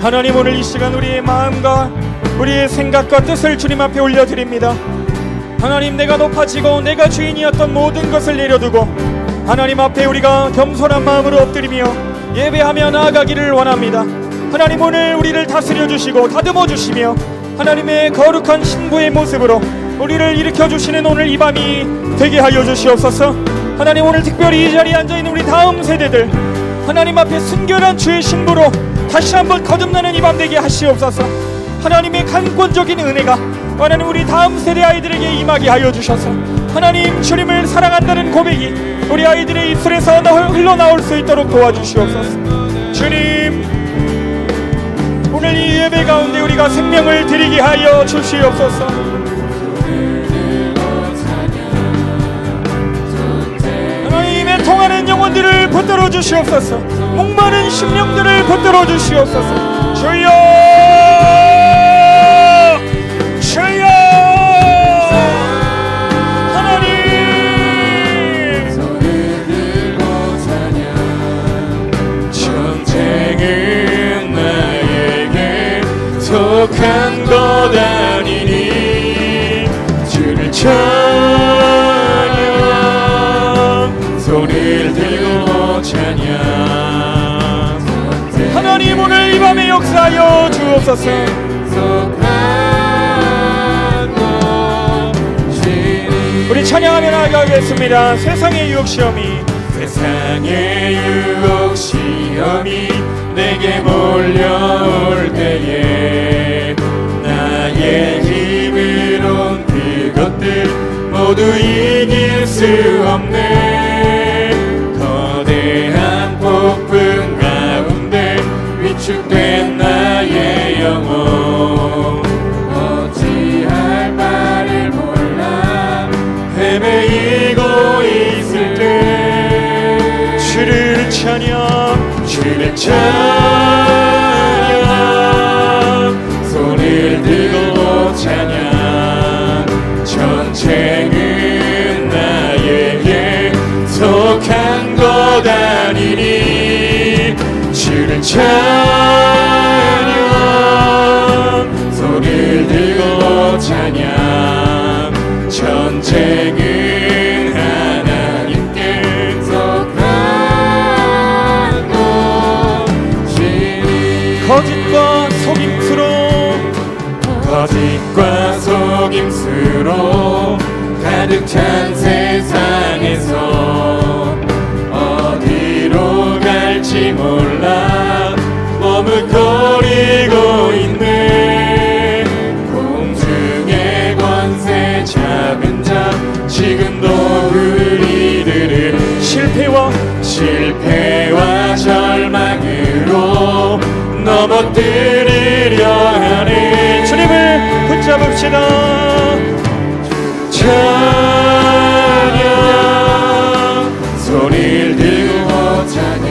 하나님, 오늘 이 시간 우리의 마음과 우리의 생각과 뜻을 주님 앞에 올려드립니다. 하나님, 내가 높아지고 내가 주인이었던 모든 것을 내려두고 하나님 앞에 우리가 겸손한 마음으로 엎드리며 예배하며 나아가기를 원합니다. 하나님, 오늘 우리를 다스려 주시고 다듬어 주시며 하나님의 거룩한 신부의 모습으로 우리를 일으켜 주시는 오늘 이 밤이 되게 하여 주시옵소서. 하나님, 오늘 특별히 이 자리에 앉아있는 우리 다음 세대들 하나님 앞에 순결한 주의 신부로 다시 한번 거듭나는 이 밤 되게 하시옵소서. 하나님의 강권적인 은혜가 하나님 우리 다음 세대 아이들에게 임하게 하여 주셔서 하나님, 주님을 사랑한다는 고백이 우리 아이들의 입술에서 흘러나올 수 있도록 도와주시옵소서. 주님, 오늘 이 예배 가운데 우리가 생명을 드리게 하여 주시옵소서. 하나님의 통하는 영혼들을 붙들어 주시옵소서. 목마른 심령들을 붙들어 주시옵소서. 주여, 주여, 하나님, 전쟁은 나에게 속한 것 아니니 주를 찬양, 손을 들고 찬양. 하나님, 오늘 이 밤에 역사하여 주옵소서. 우리 찬양하며 나아가겠습니다. 세상의 유혹시험이 내게 몰려올 때에 나의 힘으론 그것들 모두 이길 수 없네. 거대한 폭풍 가운데 위축된 나의 영혼 어찌할 바를 몰라 헤매이고 있을 때 주를 찬양, 주를 찬양, 손을 들고 찬양. 전쟁은 나에게 속한 것 아니니 주를 찬양, 손을 들고 찬양. 전쟁은 하나님께 속한 것이니 거짓과 속임수로 가득 찬 세상에서 어디로 갈지 몰라 머뭇거리고 있네. 공중의 권세 잡은 자 지금도 우리들을 실패와 절망으로 넘어뜨리려 하네. 주님을 붙잡읍시다. 찬양, 손을 들고 찬양.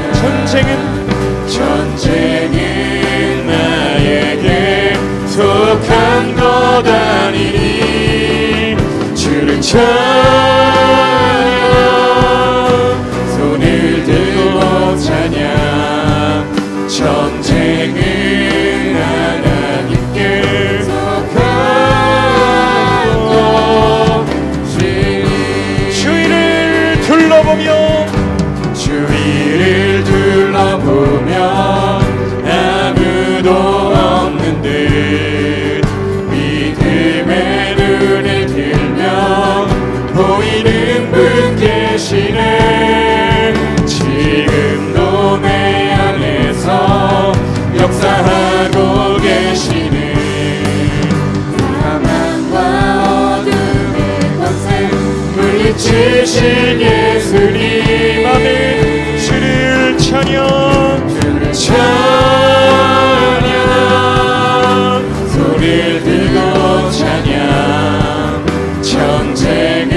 전쟁은 나에게 속한 것 아니니 주를 찬양, 손을 들고 찬양. 전쟁은 하나님께 속한 것이니 주위를 둘러보며 아무도 없는 듯 믿음의 눈을 들며 보이는 분 계시네. 지금도 내 안에서 역사하고 계시네. 사망과 어둠의 권세 물리치신 예수님. 아멘. 주를 찬양, 주를 찬양, 손을 들고 찬양. 전쟁은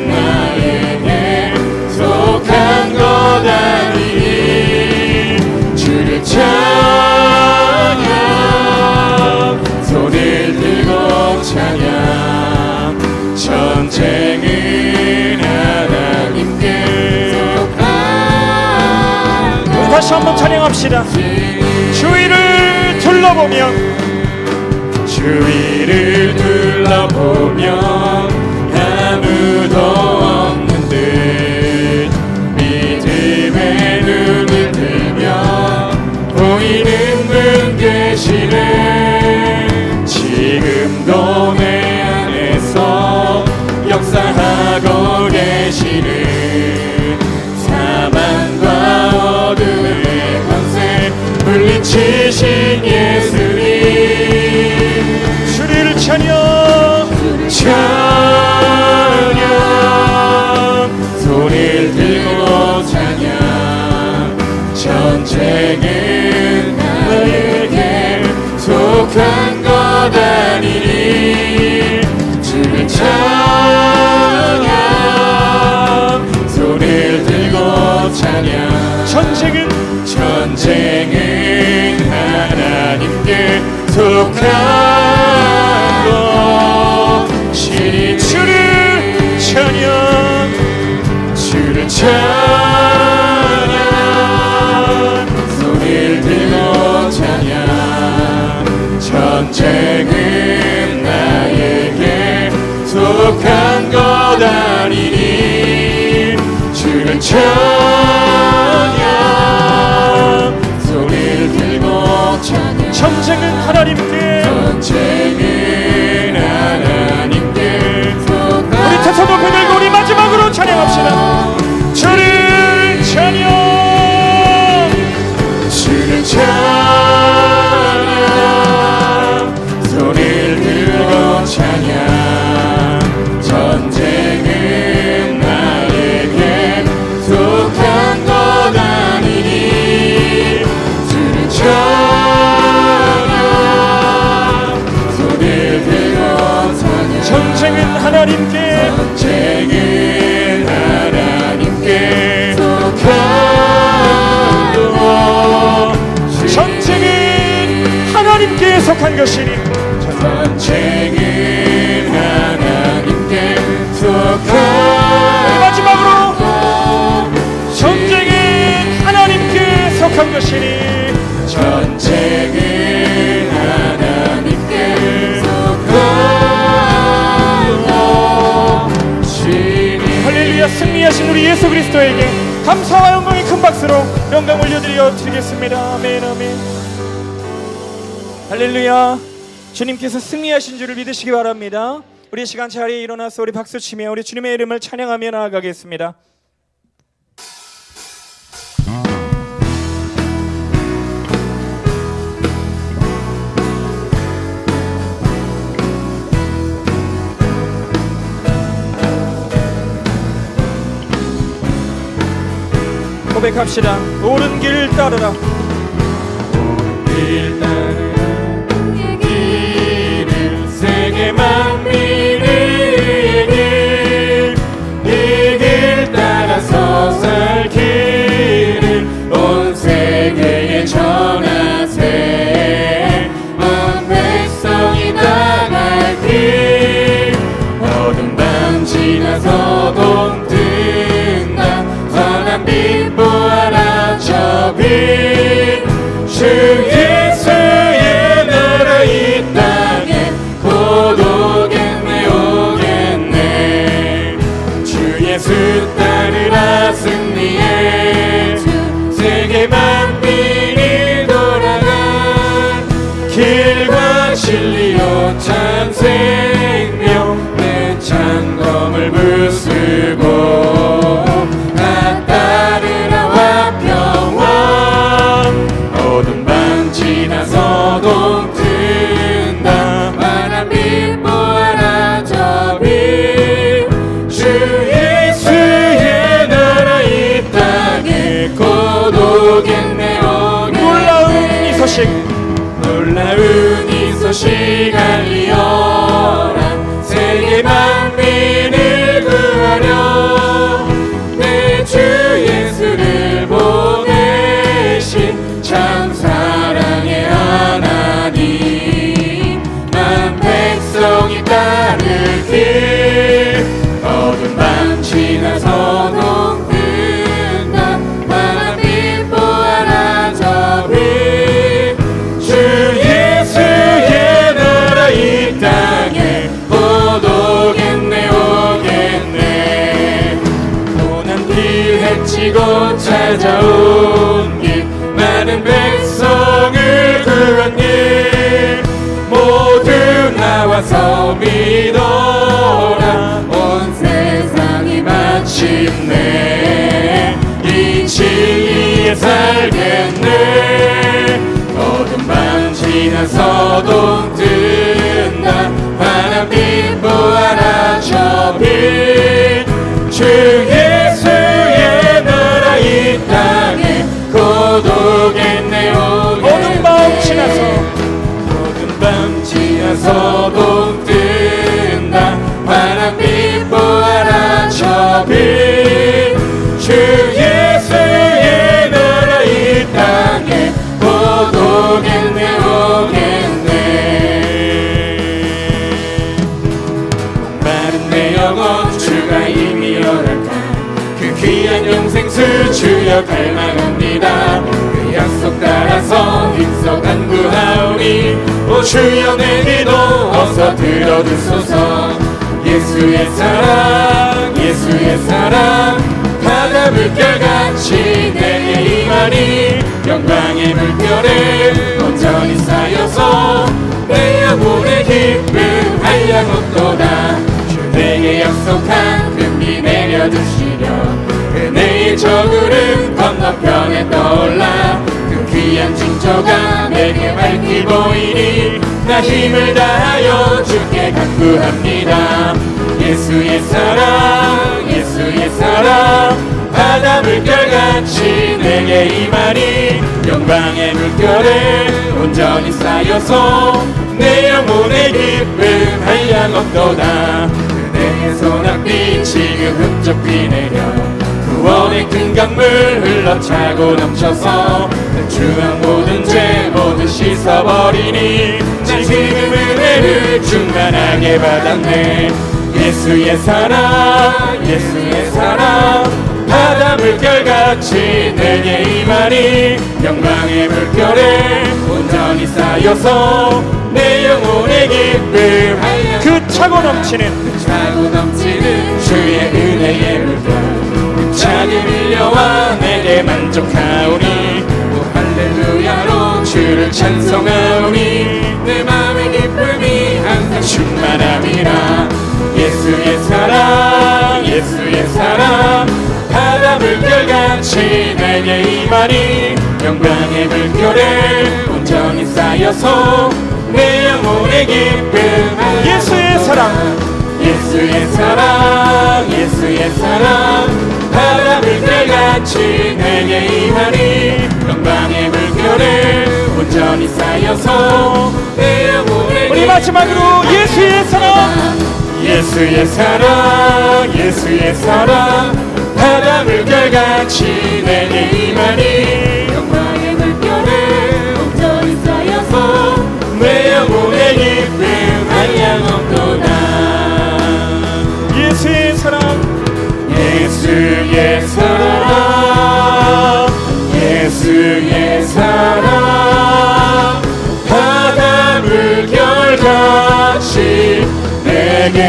나에게 속한 것 아니니 주를 찬양, 손을 들고 찬양. 전쟁은 하나님께 속한 것. 다시 한번 찬양합시다. 주위를 둘러보면 주위를 둘러보면 아무도 없는 듯 믿음의 눈을 들면 보이는 분 계시네. 지금도 내 안에서 역사하고 계시는 사망과 어둠의 권세 물리치신 예수님 주를 찬양 찬양 손을 들고 찬양 전쟁은 나에게 속한 것 아니니 주를 찬양 손을 들고 찬양 전쟁은 하나님께 속한 것이니 주를 찬양 손을 들고 찬양 전쟁은 나에게 속한 것 아니니 주를 찬양 손을 들고 찬양 전쟁은 하나님께 우리 다섯 번 들고 우리 마지막으로 찬양합시다. 주를 찬양 손을 들고 찬양 전쟁은 나에게 속한 것 아니니 주를 찬양 손을 들고 찬양 전쟁은 하나님께 속한 것이니 전쟁은 하나님께 속한 것이니 전쟁은 하나님께 속한 마지막으로 전쟁은 하나님께 속한 것이니 전쟁은 하나님께 속한 것이니 할렐루야. 승리하신 우리 예수 그리스도에게 감사와 영광의 큰 박수로 영광 올려드려 드리겠습니다. 아멘 아멘. 할렐루야. 주님께서 승리하신 줄을 믿으시기 바랍니다. 우리 시간 자리에 일어나서 우리 박수치며 우리 주님의 이름을 찬양하며 나아가겠습니다. 고백합시다. 옳은 길 따르라. 옳은 길 따르라 길을 세계 만민의 길 이 길 따라서 살 길을 온 세계에 전하세 온 백성이 나갈 길 어두운 밤 지나서 동뜬다 선한 빛 보아라 저 빛 주 예수의 나라 이 땅에 곧 오겠네 오겠네 주 예수 따르라 승리해 세계 만민이 돌아간 길과 진리로 참 생명 내 찬검을 부수고 나 따르라 화평왕 어두운 밤 지나서 동뜬다 환한 빛 보아라 저 빛 주 예수의 나라 이 땅에 곧 오겠네 오겠네 놀라운 이 소식 놀라운 이 소식 알리어라 세계 만민을 구하려 내 주 예수를 보내신 참 사랑의 하나님 만 백성이 따를 길 어두운 밤 지나서 동뜬다 환한 빛 보아라 저 빛 주 가지고 찾아온 길 많은 백성을 구한 길 모두 나와서 믿어라 온 세상이 마침내 이 진리에 살겠네 어둠 밤 지나서도 뜬다 바람빛 부활하 저빛 주 예수의 나라 이 땅에 고독의 내오게 어둠 밤 지나서 어둠 밤 지나서도 뜬다 바람빛 부활하 저빛 주 예수의 나라 이 땅에 고독의 오겠네 목마른 내 영혼 주가 이미 허락한 그 귀한 영생수 주여 갈망합니다 그 약속 따라서 힘써 간구하오니 오 주여 내 기도 어서 들어주소서 예수의 사랑 예수의 사랑 바다 물결같이 내게 임하니 영광의 물결에 온전히 쌓여서 내 영혼의 기쁨 한량없도다 주 내게 약속한 금비 내려주시려 은혜의 저구름 건너편에 떠올라 그 귀한 징조가 내게 밝히 보이니 나 힘을 다하여 주께 간구합니다 예수의 사랑 예수의 사랑 바다 물결같이 내게 임하니 영광의 물결에 온전히 쌓여서 내 영혼의 기쁨 한량없도다 그대의 소낙비 지금 흡족 비 내려 구원의 큰 강물 흘러차고 넘쳐서 주한 모든 죄 모두 씻어버리니 난 지금 은혜를 충만하게 받았네 예수의 사랑 예수의 사랑 바다 물결같이 내게 임하니 영광의 물결에 온전히 쌓여서 내 영혼의 기쁨 그 차고 넘치는 차고 넘치는 주의 은혜의 물결 차게 밀려와 내게 만족하오니 또 할렐루야로 주를 찬송하오니 내 마음의 기쁨이 항상 충만함이라 예수의 사랑 예수의 사랑 바다 물결같이 내게 임하니 영광의 물결에 온전히 쌓여서 내 영혼의 기쁨 예수의 사랑 예수의 사랑 예수의 사랑 바다 물결같이 내게 임하니 영광의 물결에 온전히 쌓여서 내 영혼의 우리 마지막으로 예수의 사랑 예수의 사랑 예수의 사랑 바다 물결같이 내게 임하니 영광의 물결에 온전히 쌓여서 내 영혼의 기쁨 한량없도다 예수의 사랑 예수의 사랑 예수의 사랑 바다 물결같이 내게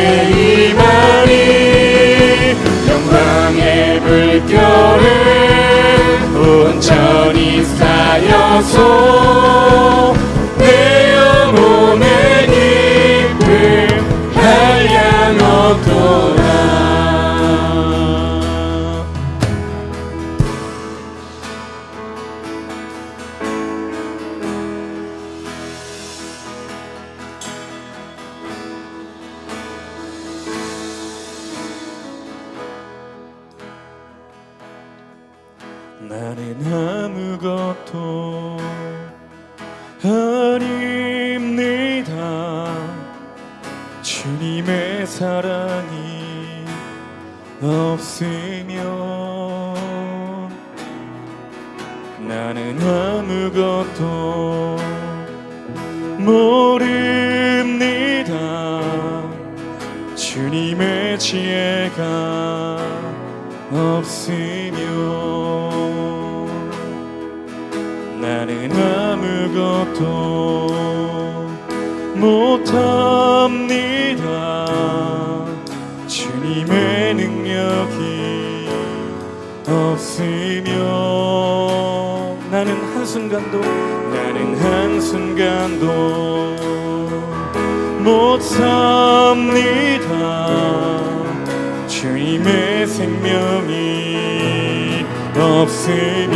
임하니 영광의 물결에 온전히 쌓여서 내 영혼의 기쁨 한량없도다 나는 아무것도 아닙니다 주님의 사랑이 없으면 나는 아무것도 모릅니다 주님의 지혜가 없으면 나는 아무것도 못합니다 주님의 능력이 없으면 나는 한순간도 못 삽니다. 주님의 생명이 없으면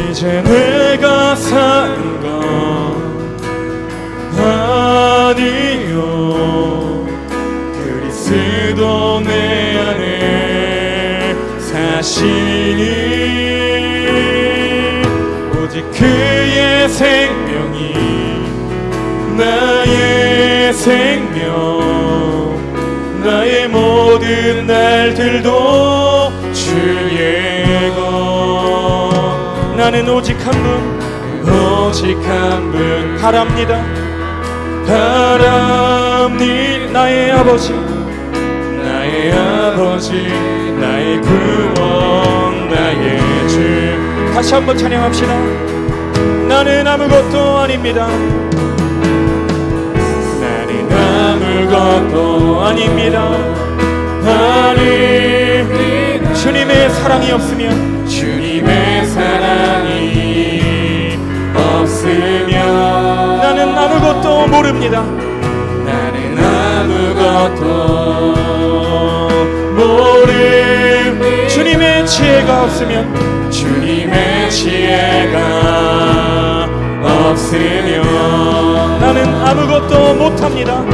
이제 내가 사는 건 아니요, 그리스도 내 안에 사시니 오직 그의 생명이 나의 생명, 나의 모든 날들도 주의 것. 나는 오직 한 분 바랍니다. 나의 아버지, 나의 구원, 나의 주. 다시 한번 찬양합시다. 나는 아무것도 아닙니다. 나는 아무것도 아닙니다. 주님의 사랑이 없으면, 나는 아무것도 모릅니다. 주님의 지혜가 없으면, 나는 아무것도 못합니다.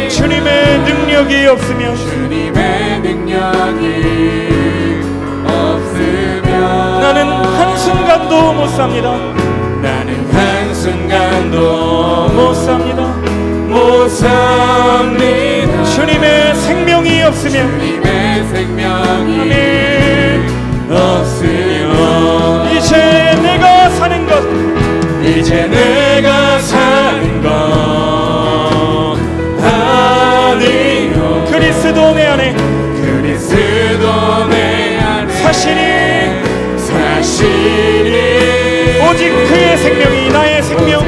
주님의 능력이 없으면, 나는 한순간도 못 삽니다. 주님의 생명이 없으면, 이제 내가 사는 것 아니요, 그리스도 내 안에 사시니 오직 그의 생명이 나의 생명,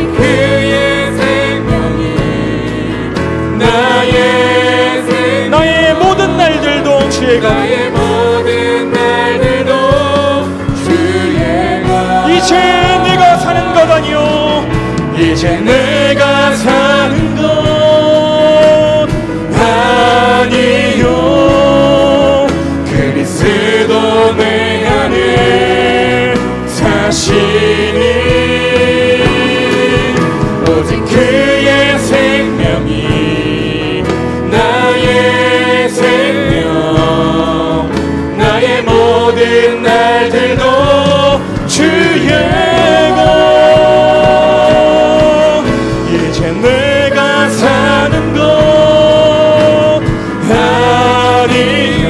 나의 모든 날들도 주의 것. 이제 내가 사는 것 아니요, 그리스도 내 안에 사시니 오직 그의 생명이 나의 생명, 나의 모든 날들도 주의 것. 이제 내가 사는 것 아니요,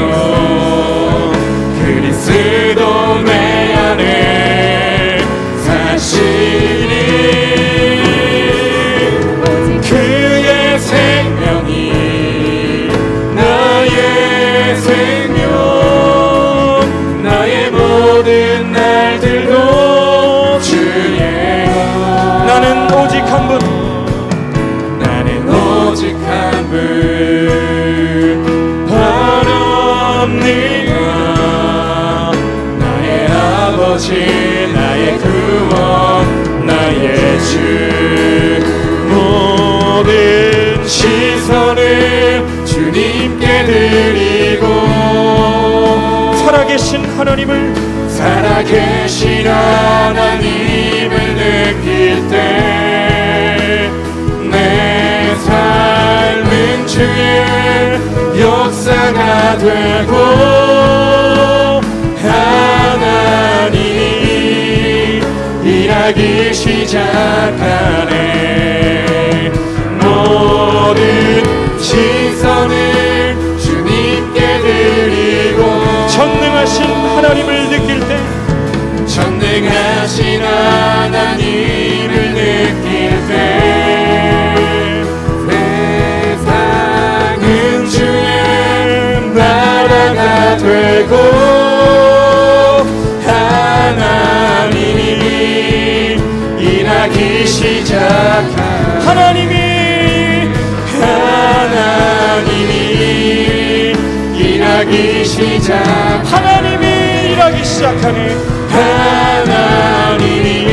그리스도 내 안에 사시니 그의 생명이 나의 생명, 나의 모든 날들도 주의 것. 나는 오직 한 분 바랍니다. 나의 아버지, 나의 구원, 나의 주. 모든 시선을 주님께 드리고 살아계신 하나님을 느낄 때 내 삶은 주의 역사가 되고 하나님이 일하기 시작하네. 모든 시선을 주님께 드리고 전능하신 하나님을 느낄 때 세상은 주의 나라가 되고 하나님이 일하기 시작한 하나님이 일하기 시작 하나님이 일하기 시작하네. 하나님이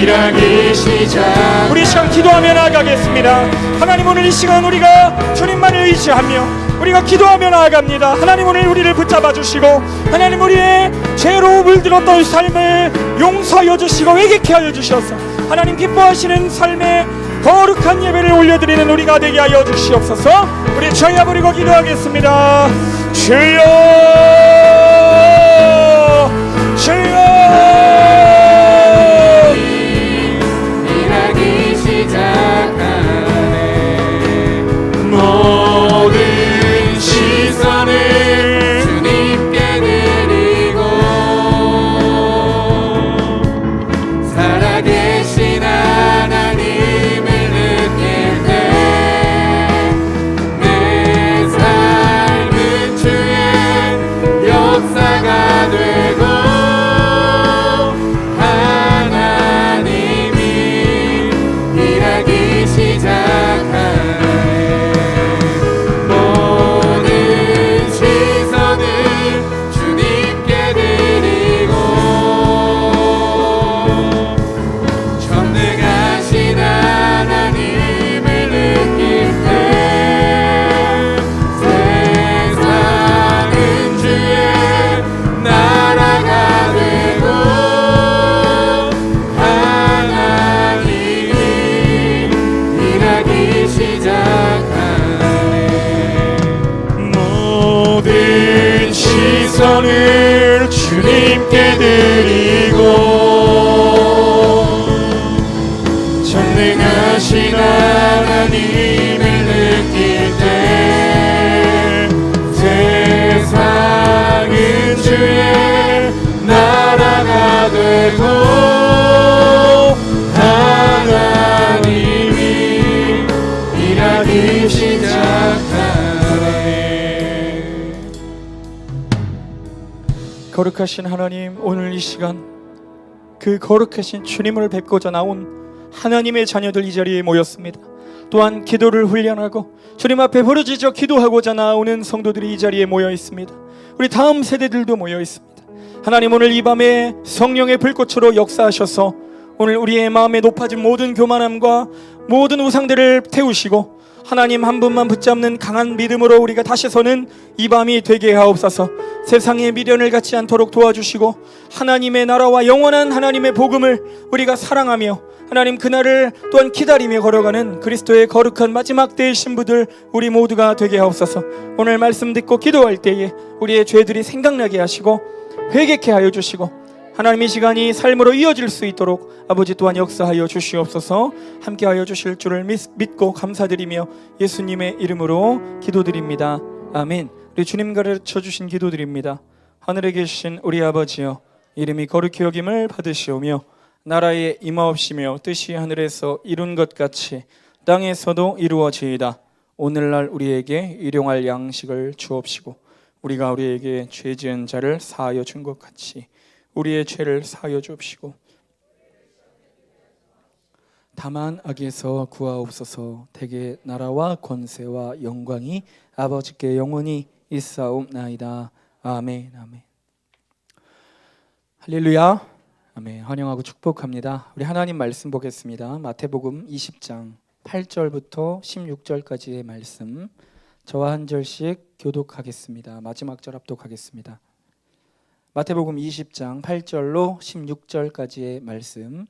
일하기 시작 우리 시간 기도하며 나아가겠습니다. 하나님, 오늘 이 시간 우리가 주님만을 의지하며 우리가 기도하며 나아갑니다. 하나님, 오늘 우리를 붙잡아 주시고 하나님, 우리의 죄로 물들었던 삶을 용서하여 주시고 회개케 하여 주셔서 하나님 기뻐하시는 삶의 거룩한 예배를 올려드리는 우리가 되게 하여 주시옵소서. 우리 저희야 부리고 기도하겠습니다. 주여, 주여. 일하기 시작하네 모든 시선을 주님께 드리고 살아계신 하나님을 느낄 때 내 삶은 주의 역사가 되고 하나님이 일하기 시작하네 모든 시선을 주님께 드리고 전능하신 하나님을 느낄 때 세상은 주의 나라가 되고 하나님이 일하기 시작하네 모든 시선을 주님께 드리고 전능하신 하나님을 느낄 때 세상은 주의 나라가 되고 하나님이 일하기 시작하네 거룩하신 하나님, 오늘 이 시간 그 거룩하신 주님을 뵙고자 나온 하나님의 자녀들 이 자리에 모였습니다. 또한 기도를 훈련하고 주님 앞에 부르짖어 기도하고자 나오는 성도들이 이 자리에 모여 있습니다. 우리 다음 세대들도 모여 있습니다. 하나님, 오늘 이 밤에 성령의 불꽃으로 역사하셔서 오늘 우리의 마음에 높아진 모든 교만함과 모든 우상들을 태우시고 하나님 한 분만 붙잡는 강한 믿음으로 우리가 다시 서는 이 밤이 되게 하옵소서. 세상의 미련을 갖지 않도록 도와주시고 하나님의 나라와 영원한 하나님의 복음을 우리가 사랑하며 하나님 그날을 또한 기다리며 걸어가는 그리스도의 거룩한 마지막 때의 신부들 우리 모두가 되게 하옵소서. 오늘 말씀 듣고 기도할 때에 우리의 죄들이 생각나게 하시고 회개케 하여 주시고 하나님 이 시간이 삶으로 이어질 수 있도록 아버지 또한 역사하여 주시옵소서. 함께하여 주실 줄을 믿고 감사드리며 예수님의 이름으로 기도드립니다. 아멘. 우리 주님 가르쳐 주신 기도드립니다. 하늘에 계신 우리 아버지여, 이름이 거룩히 여김을 받으시오며 나라에 임하옵시며 뜻이 하늘에서 이룬 것 같이 땅에서도 이루어지이다. 오늘날 우리에게 일용할 양식을 주옵시고 우리가 우리에게 죄 지은 자를 사하여 준 것 같이 우리의 죄를 사하여 주옵시고 다만 악에서 구하옵소서. 대개 나라와 권세와 영광이 아버지께 영원히 있사옵나이다. 아멘. 아멘. 할렐루야. 아멘. 환영하고 축복합니다. 우리 하나님 말씀 보겠습니다. 마태복음 20장 8절부터 16절까지의 말씀, 저와 한 절씩 교독하겠습니다. 마지막 절 합독하겠습니다. 마태복음 20장 8절로 16절까지의 말씀.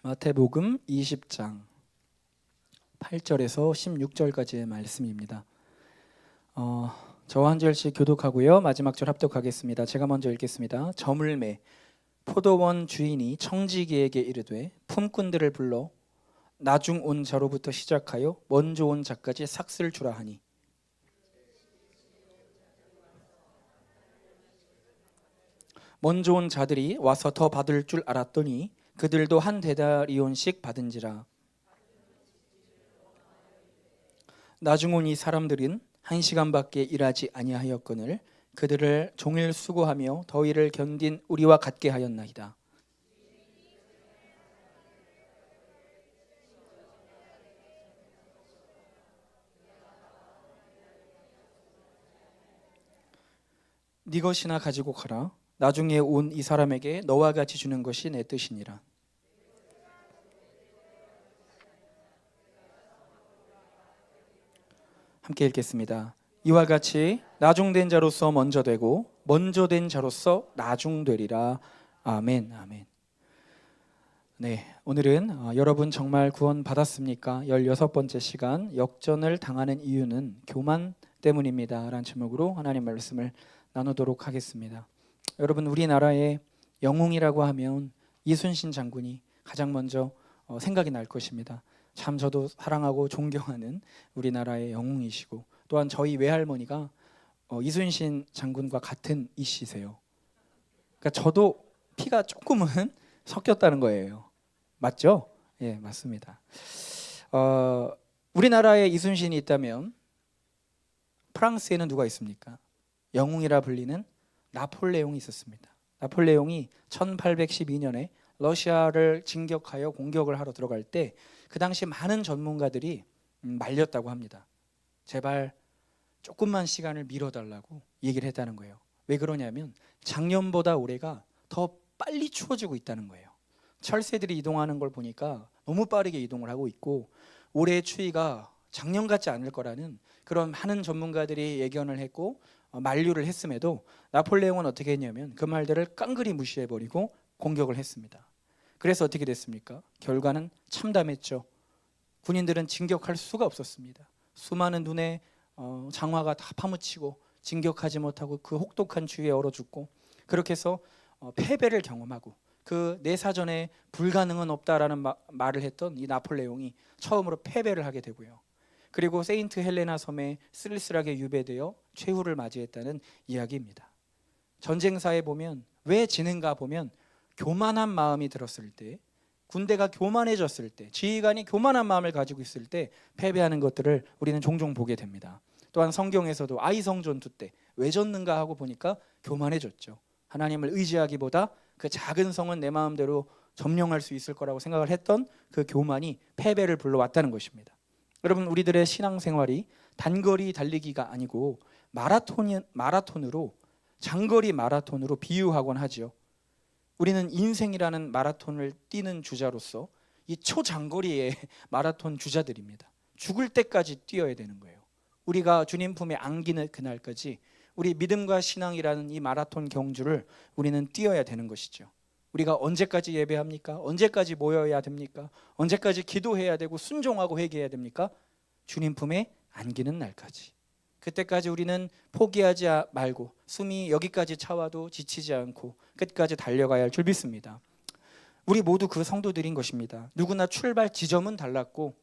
마태복음 20장 8절에서 16절까지의 말씀입니다. 저와 한 절씩 교독하고요. 마지막 절 합독하겠습니다. 제가 먼저 읽겠습니다. 저물매 포도원 주인이 청지기에게 이르되 품꾼들을 불러 나중 온 자로부터 시작하여 먼저 온 자까지 삭슬 주라 하니 먼저 온 자들이 와서 더 받을 줄 알았더니 그들도 한 데나리온씩 받은지라. 나중 온 이 사람들은 1시간밖에 일하지 아니하였거늘 그들을 종일 수고하며 더위를 견딘 우리와 같게 하였나이다. 네 것이나 가지고 가라. 나중에 온 이 사람에게 너와 같이 주는 것이 내 뜻이니라. 함께 읽겠습니다. 이와 같이 나중된 자로서 먼저 되고 먼저 된 자로서 나중되리라. 아멘. 아멘. 네, 오늘은 여러분 정말 구원 받았습니까? 16번째 시간, 역전을 당하는 이유는 교만 때문입니다 라는 제목으로 하나님 말씀을 나누도록 하겠습니다. 여러분, 우리나라의 영웅이라고 하면 이순신 장군이 가장 먼저 생각이 날 것입니다. 참 저도 사랑하고 존경하는 우리나라의 영웅이시고, 또한 저희 외할머니가 이순신 장군과 같은 이씨세요. 그러니까 저도 피가 조금은 섞였다는 거예요. 맞죠? 예, 맞습니다. 우리나라에 이순신이 있다면 프랑스에는 누가 있습니까? 영웅이라 불리는 나폴레옹이 있었습니다. 나폴레옹이 1812년에 러시아를 진격하여 공격을 하러 들어갈 때 그 당시 많은 전문가들이 말렸다고 합니다. 제발 조금만 시간을 미뤄달라고 얘기를 했다는 거예요. 왜 그러냐면 작년보다 올해가 더 빨리 추워지고 있다는 거예요. 철새들이 이동하는 걸 보니까 너무 빠르게 이동을 하고 있고, 올해의 추위가 작년 같지 않을 거라는 그런 많은 전문가들이 예견을 했고 만류를 했음에도 나폴레옹은 어떻게 했냐면 그 말들을 깡그리 무시해버리고 공격을 했습니다. 그래서 어떻게 됐습니까? 결과는 참담했죠. 군인들은 진격할 수가 없었습니다. 수많은 눈에 장화가 다 파묻히고 진격하지 못하고 그 혹독한 추위에 얼어 죽고, 그렇게 해서 패배를 경험하고 그 내 사전에 불가능은 없다라는 말을 했던 이 나폴레옹이 처음으로 패배를 하게 되고요. 그리고 세인트 헬레나 섬에 쓸쓸하게 유배되어 최후를 맞이했다는 이야기입니다. 전쟁사에 보면 왜 지는가 보면 교만한 마음이 들었을 때, 군대가 교만해졌을 때, 지휘관이 교만한 마음을 가지고 있을 때 패배하는 것들을 우리는 종종 보게 됩니다. 또한 성경에서도 아이성 전투 때 왜 졌는가 하고 보니까 교만해졌죠. 하나님을 의지하기보다 그 작은 성은 내 마음대로 점령할 수 있을 거라고 생각을 했던 그 교만이 패배를 불러왔다는 것입니다. 여러분, 우리들의 신앙생활이 단거리 달리기가 아니고 마라톤으로, 장거리 마라톤으로 비유하곤 하죠. 우리는 인생이라는 마라톤을 뛰는 주자로서 이 초장거리의 마라톤 주자들입니다. 죽을 때까지 뛰어야 되는 거예요. 우리가 주님 품에 안기는 그날까지 우리 믿음과 신앙이라는 이 마라톤 경주를 우리는 뛰어야 되는 것이죠. 우리가 언제까지 예배합니까? 언제까지 모여야 됩니까? 언제까지 기도해야 되고 순종하고 회개해야 됩니까? 주님 품에 안기는 날까지. 그때까지 우리는 포기하지 말고 숨이 여기까지 차와도 지치지 않고 끝까지 달려가야 할 줄 믿습니다. 우리 모두 그 성도들인 것입니다. 누구나 출발 지점은 달랐고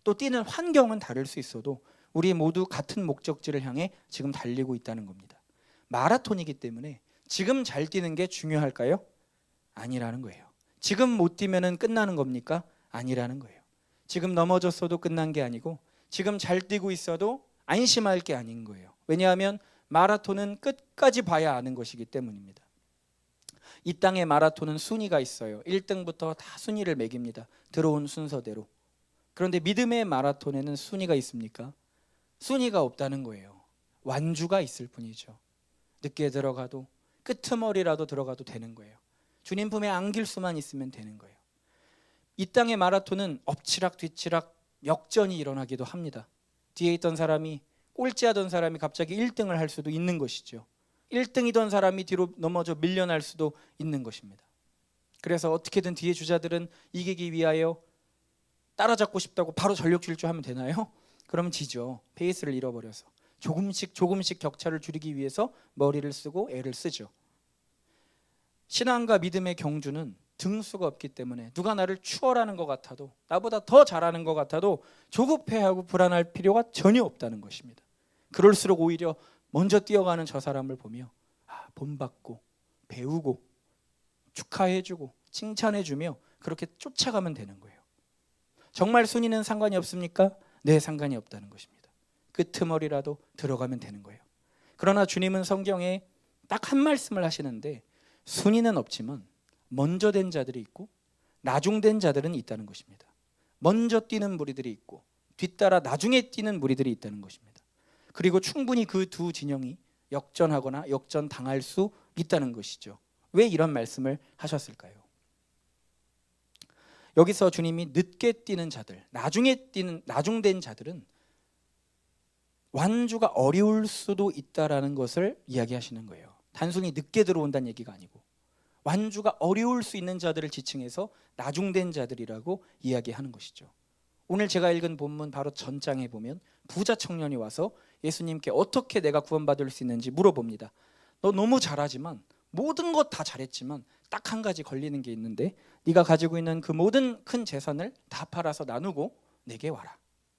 또 뛰는 환경은 다를 수 있어도 우리 모두 같은 목적지를 향해 지금 달리고 있다는 겁니다. 마라톤이기 때문에 지금 잘 뛰는 게 중요할까요? 아니라는 거예요. 지금 못 뛰면은 끝나는 겁니까? 아니라는 거예요. 지금 넘어졌어도 끝난 게 아니고 지금 잘 뛰고 있어도 안심할 게 아닌 거예요. 왜냐하면 마라톤은 끝까지 봐야 아는 것이기 때문입니다. 이 땅의 마라톤은 순위가 있어요. 1등부터 다 순위를 매깁니다. 들어온 순서대로. 그런데 믿음의 마라톤에는 순위가 있습니까? 순위가 없다는 거예요. 완주가 있을 뿐이죠. 늦게 들어가도 끄트머리라도 들어가도 되는 거예요. 주님 품에 안길 수만 있으면 되는 거예요. 이 땅의 마라톤은 엎치락 뒤치락 역전이 일어나기도 합니다. 뒤에 있던 사람이, 꼴찌하던 사람이 갑자기 1등을 할 수도 있는 것이죠. 1등이던 사람이 뒤로 넘어져 밀려날 수도 있는 것입니다. 그래서 어떻게든 뒤에 주자들은 이기기 위하여 따라잡고 싶다고 바로 전력 질주하면 되나요? 그러면 지죠. 페이스를 잃어버려서 조금씩 격차를 줄이기 위해서 머리를 쓰고 애를 쓰죠. 신앙과 믿음의 경주는 등수가 없기 때문에 누가 나를 추월하는 것 같아도, 나보다 더 잘하는 것 같아도 조급해하고 불안할 필요가 전혀 없다는 것입니다. 그럴수록 오히려 먼저 뛰어가는 저 사람을 보며 본받고 배우고 축하해주고 칭찬해주며 그렇게 쫓아가면 되는 거예요. 정말 순위는 상관이 없습니까? 네, 상관이 없다는 것입니다. 끄트머리라도 들어가면 되는 거예요. 그러나 주님은 성경에 딱 한 말씀을 하시는데 순위는 없지만 먼저 된 자들이 있고 나중된 자들은 있다는 것입니다. 먼저 뛰는 무리들이 있고 뒤따라 나중에 뛰는 무리들이 있다는 것입니다. 그리고 충분히 그 두 진영이 역전하거나 역전당할 수 있다는 것이죠. 왜 이런 말씀을 하셨을까요? 여기서 주님이 늦게 뛰는 자들, 나중된 자들은 완주가 어려울 수도 있다라는 것을 이야기하시는 거예요. 단순히 늦게 들어온다는 얘기가 아니고 완주가 어려울 수 있는 자들을 지칭해서 나중된 자들이라고 이야기하는 것이죠. 오늘 제가 읽은 본문 바로 전장에 보면 부자 청년이 와서 예수님께 어떻게 내가 구원받을 수 있는지 물어봅니다. 너 너무 잘하지만 모든 것 다 잘했지만 딱 한 가지 걸리는 게 있는데 네가 가지고 있는 그 모든 큰 재산을 다 팔아서 나누고 내게 와라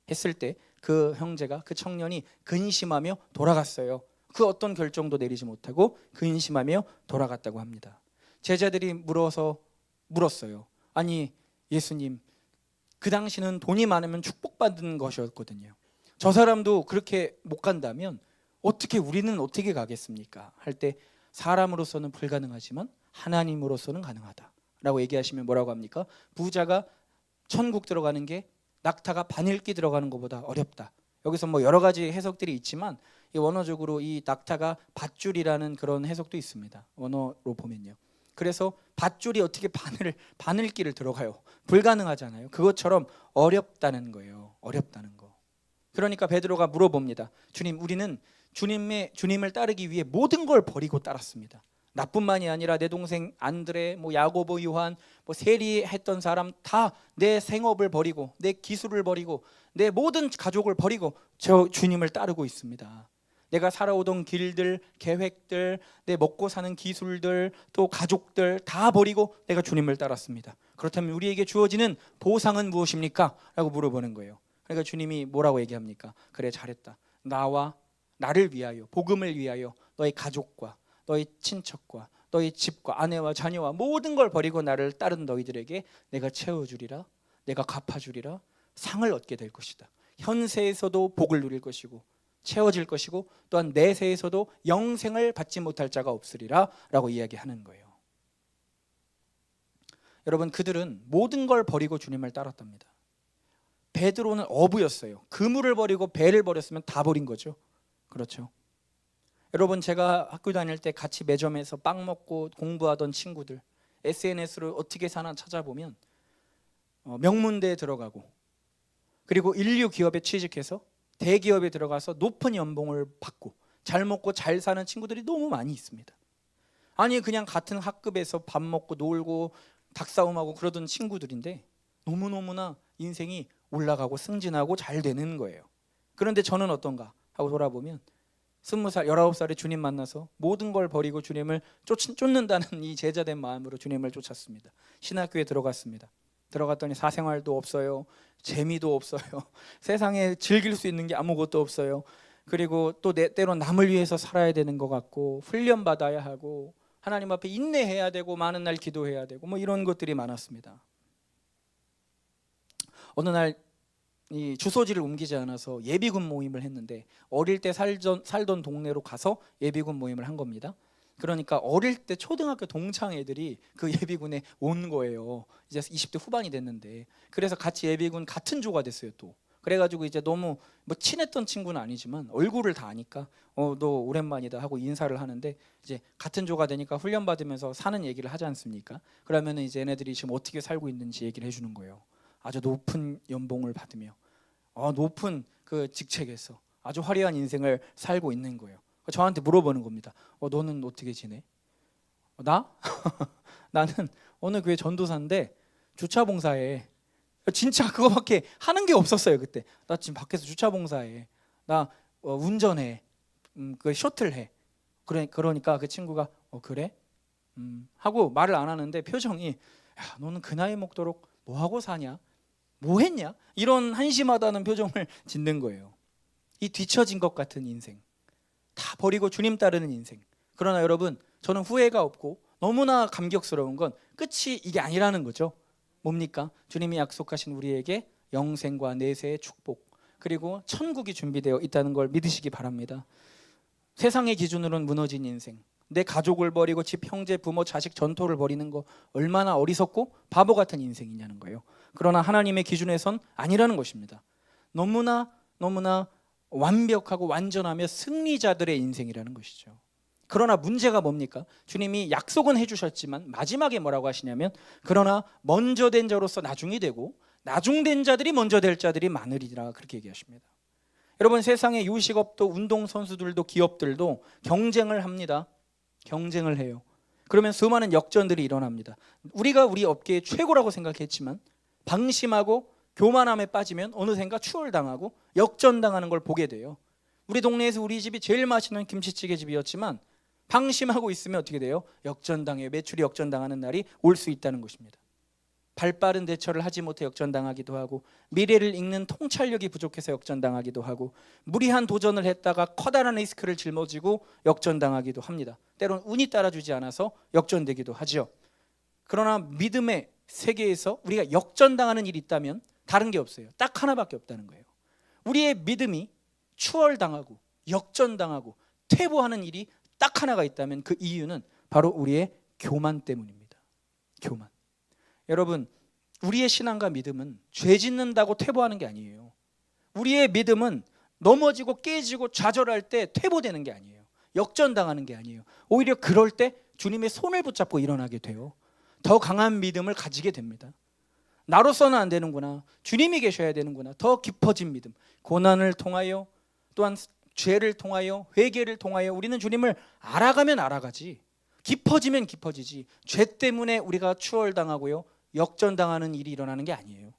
했을 때 그 형제가, 그 청년이 근심하며 돌아갔어요. 그 어떤 결정도 내리지 못하고 근심하며 돌아갔다고 합니다. 제자들이 물었어요. 아니 예수님, 그 당시는 돈이 많으면 축복받는 것이었거든요. 저 사람도 그렇게 못 간다면 우리는 어떻게 가겠습니까? 할 때 사람으로서는 불가능하지만 하나님으로서는 가능하다라고 얘기하시면 뭐라고 합니까? 부자가 천국 들어가는 게 낙타가 바늘기 들어가는 것보다 어렵다. 여기서 뭐 여러 가지 해석들이 있지만 원어적으로 이 낙타가 밧줄이라는 그런 해석도 있습니다. 원어로 보면요. 그래서 밧줄이 어떻게 바늘기를 들어가요? 불가능하잖아요. 그것처럼 어렵다는 거예요. 어렵다는 거. 그러니까 베드로가 물어봅니다. 주님, 우리는 주님을 따르기 위해 모든 걸 버리고 따랐습니다. 나뿐만이 아니라 내 동생 안드레, 야고보, 요한, 세리했던 사람 다 내 생업을 버리고 내 기술을 버리고 내 모든 가족을 버리고 저 주님을 따르고 있습니다. 내가 살아오던 길들, 계획들, 내 먹고 사는 기술들, 또 가족들 다 버리고 내가 주님을 따랐습니다. 그렇다면 우리에게 주어지는 보상은 무엇입니까? 라고 물어보는 거예요. 그러니까 주님이 뭐라고 얘기합니까? 그래, 잘했다. 나와 나를 위하여, 복음을 위하여 너의 가족과 너의 친척과 너의 집과 아내와 자녀와 모든 걸 버리고 나를 따른 너희들에게 내가 채워주리라, 내가 갚아주리라, 상을 얻게 될 것이다. 현세에서도 복을 누릴 것이고 채워질 것이고 또한 내세에서도 영생을 받지 못할 자가 없으리라 라고 이야기하는 거예요. 여러분, 그들은 모든 걸 버리고 주님을 따랐답니다. 베드로는 어부였어요. 그물을 버리고 배를 버렸으면 다 버린 거죠. 그렇죠. 여러분, 제가 학교 다닐 때 같이 매점에서 빵 먹고 공부하던 친구들 SNS로 어떻게 사나 찾아보면 명문대에 들어가고 그리고 인류 기업에 취직해서 대기업에 들어가서 높은 연봉을 받고 잘 먹고 잘 사는 친구들이 너무 많이 있습니다. 아니 그냥 같은 학급에서 밥 먹고 놀고 닭싸움하고 그러던 친구들인데 너무너무나 인생이 올라가고 승진하고 잘 되는 거예요. 그런데 저는 어떤가 하고 돌아보면 20살, 19살에 주님 만나서 모든 걸 버리고 주님을 쫓는다는 이 제자된 마음으로 주님을 쫓았습니다. 신학교에 들어갔습니다. 들어갔더니 사생활도 없어요. 재미도 없어요. 세상에 즐길 수 있는 게 아무것도 없어요. 그리고 또 때론 남을 위해서 살아야 되는 것 같고 훈련받아야 하고 하나님 앞에 인내해야 되고 많은 날 기도해야 되고 이런 것들이 많았습니다. 어느 날 이 주소지를 옮기지 않아서 예비군 모임을 했는데 어릴 때 살던 동네로 가서 예비군 모임을 한 겁니다. 그러니까 어릴 때 초등학교 동창 애들이 그 예비군에 온 거예요. 이제 20대 후반이 됐는데 그래서 같이 예비군 같은 조가 됐어요. 또 그래가지고 이제 너무 친했던 친구는 아니지만 얼굴을 다 아니까 너 오랜만이다 하고 인사를 하는데 이제 같은 조가 되니까 훈련 받으면서 사는 얘기를 하지 않습니까? 그러면 이제 얘네들이 지금 어떻게 살고 있는지 얘기를 해주는 거예요. 아주 높은 연봉을 받으며 높은 그 직책에서 아주 화려한 인생을 살고 있는 거예요. 저한테 물어보는 겁니다. 너는 어떻게 지내? 나? 나는 어느 교회 전도사인데 주차 봉사해. 진짜 그거밖에 하는 게 없었어요. 그때 나 지금 밖에서 주차 봉사해. 나 운전해. 그 셔틀해. 그러니까 그 친구가 그래? 하고 말을 안 하는데 표정이 야, 너는 그 나이 먹도록 뭐 하고 사냐? 뭐 했냐? 이런 한심하다는 표정을 짓는 거예요. 이 뒤처진 것 같은 인생, 다 버리고 주님 따르는 인생. 그러나 여러분, 저는 후회가 없고 너무나 감격스러운 건 끝이 이게 아니라는 거죠. 뭡니까? 주님이 약속하신 우리에게 영생과 내세의 축복 그리고 천국이 준비되어 있다는 걸 믿으시기 바랍니다. 세상의 기준으로는 무너진 인생, 내 가족을 버리고 집, 형제, 부모, 자식, 전토를 버리는 거 얼마나 어리석고 바보 같은 인생이냐는 거예요. 그러나 하나님의 기준에선 아니라는 것입니다. 너무나 완벽하고 완전하며 승리자들의 인생이라는 것이죠. 그러나 문제가 뭡니까? 주님이 약속은 해주셨지만 마지막에 뭐라고 하시냐면 그러나 먼저 된 자로서 나중이 되고 나중된 자들이 먼저 될 자들이 많으리라, 그렇게 얘기하십니다. 여러분, 세상의 요식업도 운동선수들도 기업들도 경쟁을 합니다. 경쟁을 해요. 그러면 수많은 역전들이 일어납니다. 우리가 우리 업계의 최고라고 생각했지만 방심하고 교만함에 빠지면 어느샌가 추월당하고 역전당하는 걸 보게 돼요. 우리 동네에서 우리 집이 제일 맛있는 김치찌개 집이었지만 방심하고 있으면 어떻게 돼요? 역전당해요. 매출이 역전당하는 날이 올 수 있다는 것입니다. 발빠른 대처를 하지 못해 역전당하기도 하고, 미래를 읽는 통찰력이 부족해서 역전당하기도 하고, 무리한 도전을 했다가 커다란 리스크를 짊어지고 역전당하기도 합니다. 때로는 운이 따라주지 않아서 역전되기도 하죠. 그러나 믿음의 세계에서 우리가 역전당하는 일이 있다면 다른 게 없어요. 딱 하나밖에 없다는 거예요. 우리의 믿음이 추월당하고 역전당하고 퇴보하는 일이 딱 하나가 있다면 그 이유는 바로 우리의 교만 때문입니다. 교만. 여러분, 우리의 신앙과 믿음은 죄 짓는다고 퇴보하는 게 아니에요. 우리의 믿음은 넘어지고 깨지고 좌절할 때 퇴보되는 게 아니에요. 역전당하는 게 아니에요. 오히려 그럴 때 주님의 손을 붙잡고 일어나게 돼요. 더 강한 믿음을 가지게 됩니다. 나로서는 안 되는구나, 주님이 계셔야 되는구나, 더 깊어진 믿음. 고난을 통하여 또한 죄를 통하여 회개를 통하여 우리는 주님을 알아가면 알아가지, 깊어지면 깊어지지, 죄 때문에 우리가 추월당하고요 역전당하는 일이 일어나는 게 아니에요.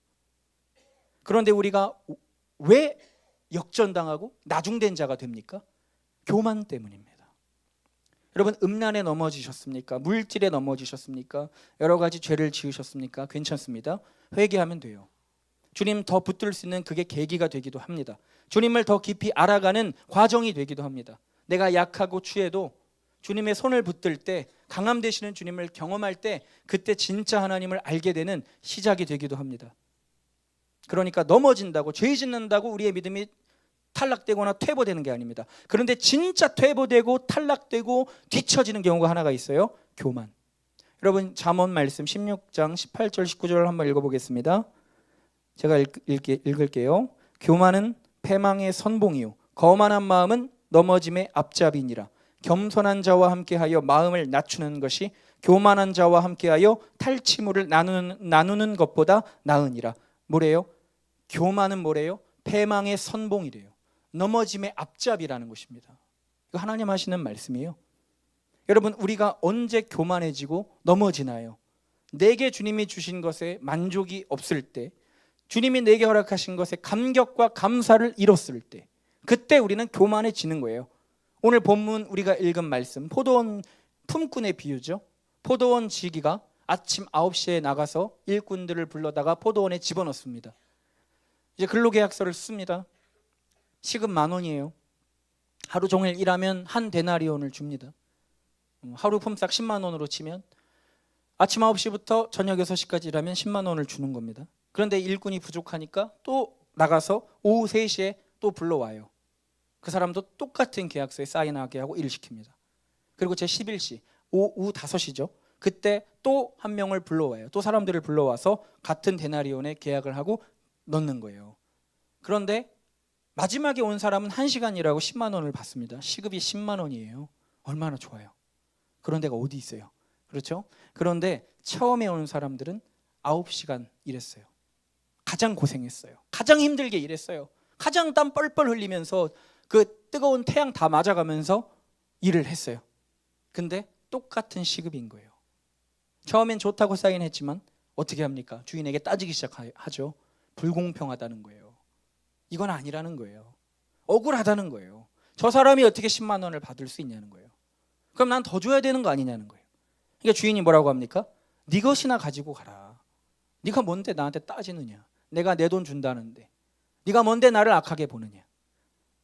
그런데 우리가 왜 역전당하고 나중된 자가 됩니까? 교만 때문입니다. 여러분, 음란에 넘어지셨습니까? 물질에 넘어지셨습니까? 여러 가지 죄를 지으셨습니까? 괜찮습니다. 회개하면 돼요. 주님 더 붙들 수 있는 그게 계기가 되기도 합니다. 주님을 더 깊이 알아가는 과정이 되기도 합니다. 내가 약하고 취해도 주님의 손을 붙들 때, 강함 되시는 주님을 경험할 때, 그때 진짜 하나님을 알게 되는 시작이 되기도 합니다. 그러니까 넘어진다고, 죄 짓는다고 우리의 믿음이 탈락되거나 퇴보되는 게 아닙니다. 그런데 진짜 퇴보되고 탈락되고 뒤처지는 경우가 하나가 있어요. 교만. 여러분, 잠언 말씀 16장 18절 19절을 한번 읽어보겠습니다. 제가 읽을게요. 교만은 패망의 선봉이요 거만한 마음은 넘어짐의 앞잡이니라. 겸손한 자와 함께하여 마음을 낮추는 것이 교만한 자와 함께하여 탈취물을 나누는 것보다 나으니라. 뭐래요? 교만은 뭐래요? 패망의 선봉이래요. 넘어짐의 앞잡이라는 것입니다. 이거 하나님 하시는 말씀이에요. 여러분, 우리가 언제 교만해지고 넘어지나요? 내게 주님이 주신 것에 만족이 없을 때, 주님이 내게 허락하신 것에 감격과 감사를 잃었을 때, 그때 우리는 교만해지는 거예요. 오늘 본문 우리가 읽은 말씀, 포도원 품꾼의 비유죠. 포도원 지기가 아침 9시에 나가서 일꾼들을 불러다가 포도원에 집어넣습니다. 이제 근로계약서를 씁니다. 시급 10,000원이에요. 하루 종일 일하면 한 데나리온을 줍니다. 하루 품삯 10만 원으로 치면 아침 9시부터 저녁 6시까지 일하면 10만 원을 주는 겁니다. 그런데 일꾼이 부족하니까 또 나가서 오후 3시에 또 불러와요. 그 사람도 똑같은 계약서에 사인하게 하고 일을 시킵니다. 그리고 제 11시 오후 5시죠. 그때 또 한 명을 불러와요. 또 사람들을 불러와서 같은 데나리온에 계약을 하고 넣는 거예요. 그런데 마지막에 온 사람은 1시간 일하고 10만 원을 받습니다. 시급이 10만 원이에요. 얼마나 좋아요. 그런 데가 어디 있어요? 그렇죠? 그런데 처음에 온 사람들은 9시간 일했어요. 가장 고생했어요. 가장 힘들게 일했어요. 가장 땀 뻘뻘 흘리면서 그 뜨거운 태양 다 맞아가면서 일을 했어요. 근데 똑같은 시급인 거예요. 처음엔 좋다고 사인했지만 어떻게 합니까? 주인에게 따지기 시작하죠. 불공평하다는 거예요. 이건 아니라는 거예요. 억울하다는 거예요. 저 사람이 어떻게 10만 원을 받을 수 있냐는 거예요. 그럼 난 더 줘야 되는 거 아니냐는 거예요. 그러니까 주인이 뭐라고 합니까? 네 것이나 가지고 가라. 네가 뭔데 나한테 따지느냐. 내가 내 돈 준다는데. 네가 뭔데 나를 악하게 보느냐.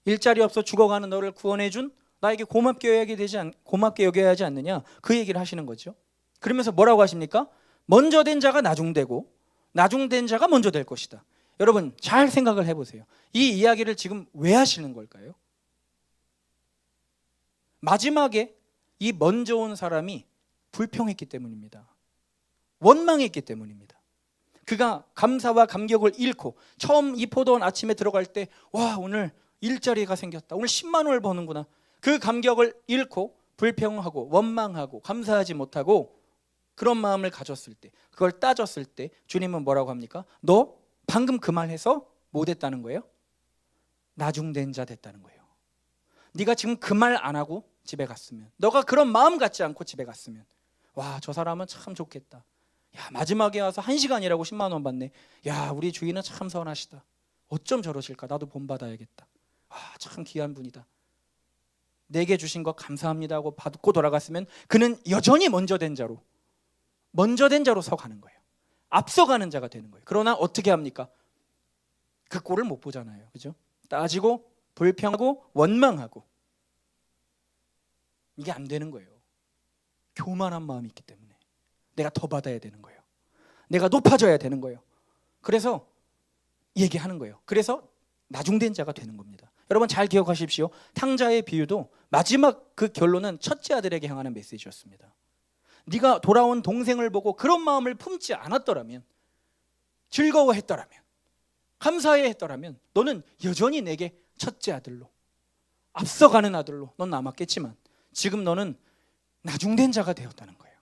일자리 없어 죽어가는 너를 구원해준 나에게 고맙게 여겨야 하지 않느냐. 그 얘기를 하시는 거죠. 그러면서 뭐라고 하십니까? 먼저 된 자가 나중되고 나중된 자가 먼저 될 것이다. 여러분, 잘 생각을 해보세요. 이 이야기를 지금 왜 하시는 걸까요? 마지막에 이 먼저 온 사람이 불평했기 때문입니다. 원망했기 때문입니다. 그가 감사와 감격을 잃고 처음 이 포도원 아침에 들어갈 때 와, 오늘 일자리가 생겼다. 오늘 10만 원을 버는구나. 그 감격을 잃고 불평하고 원망하고 감사하지 못하고 그런 마음을 가졌을 때, 그걸 따졌을 때 주님은 뭐라고 합니까? 너 방금 그 말해서 뭐 됐다는 거예요? 나중된 자 됐다는 거예요. 네가 지금 그 말 안 하고 집에 갔으면, 너가 그런 마음 갖지 않고 집에 갔으면, 와, 저 사람은 참 좋겠다. 야, 마지막에 와서 1시간이라고 10만 원 받네. 야, 우리 주인은 참 선하시다. 어쩜 저러실까? 나도 본받아야겠다. 와, 참 귀한 분이다. 내게 주신 거 감사합니다 하고 받고 돌아갔으면 그는 여전히 먼저 된 자로 서가는 거예요. 앞서가는 자가 되는 거예요. 그러나 어떻게 합니까? 그 꼴을 못 보잖아요. 그죠? 따지고 불평하고 원망하고, 이게 안 되는 거예요. 교만한 마음이 있기 때문에 내가 더 받아야 되는 거예요. 내가 높아져야 되는 거예요. 그래서 얘기하는 거예요. 그래서 나중된 자가 되는 겁니다. 여러분 잘 기억하십시오. 탕자의 비유도 마지막 그 결론은 첫째 아들에게 향하는 메시지였습니다. 네가 돌아온 동생을 보고 그런 마음을 품지 않았더라면, 즐거워했더라면, 감사해했더라면 너는 여전히 내게 첫째 아들로, 앞서가는 아들로 넌 남았겠지만 지금 너는 나중된 자가 되었다는 거예요.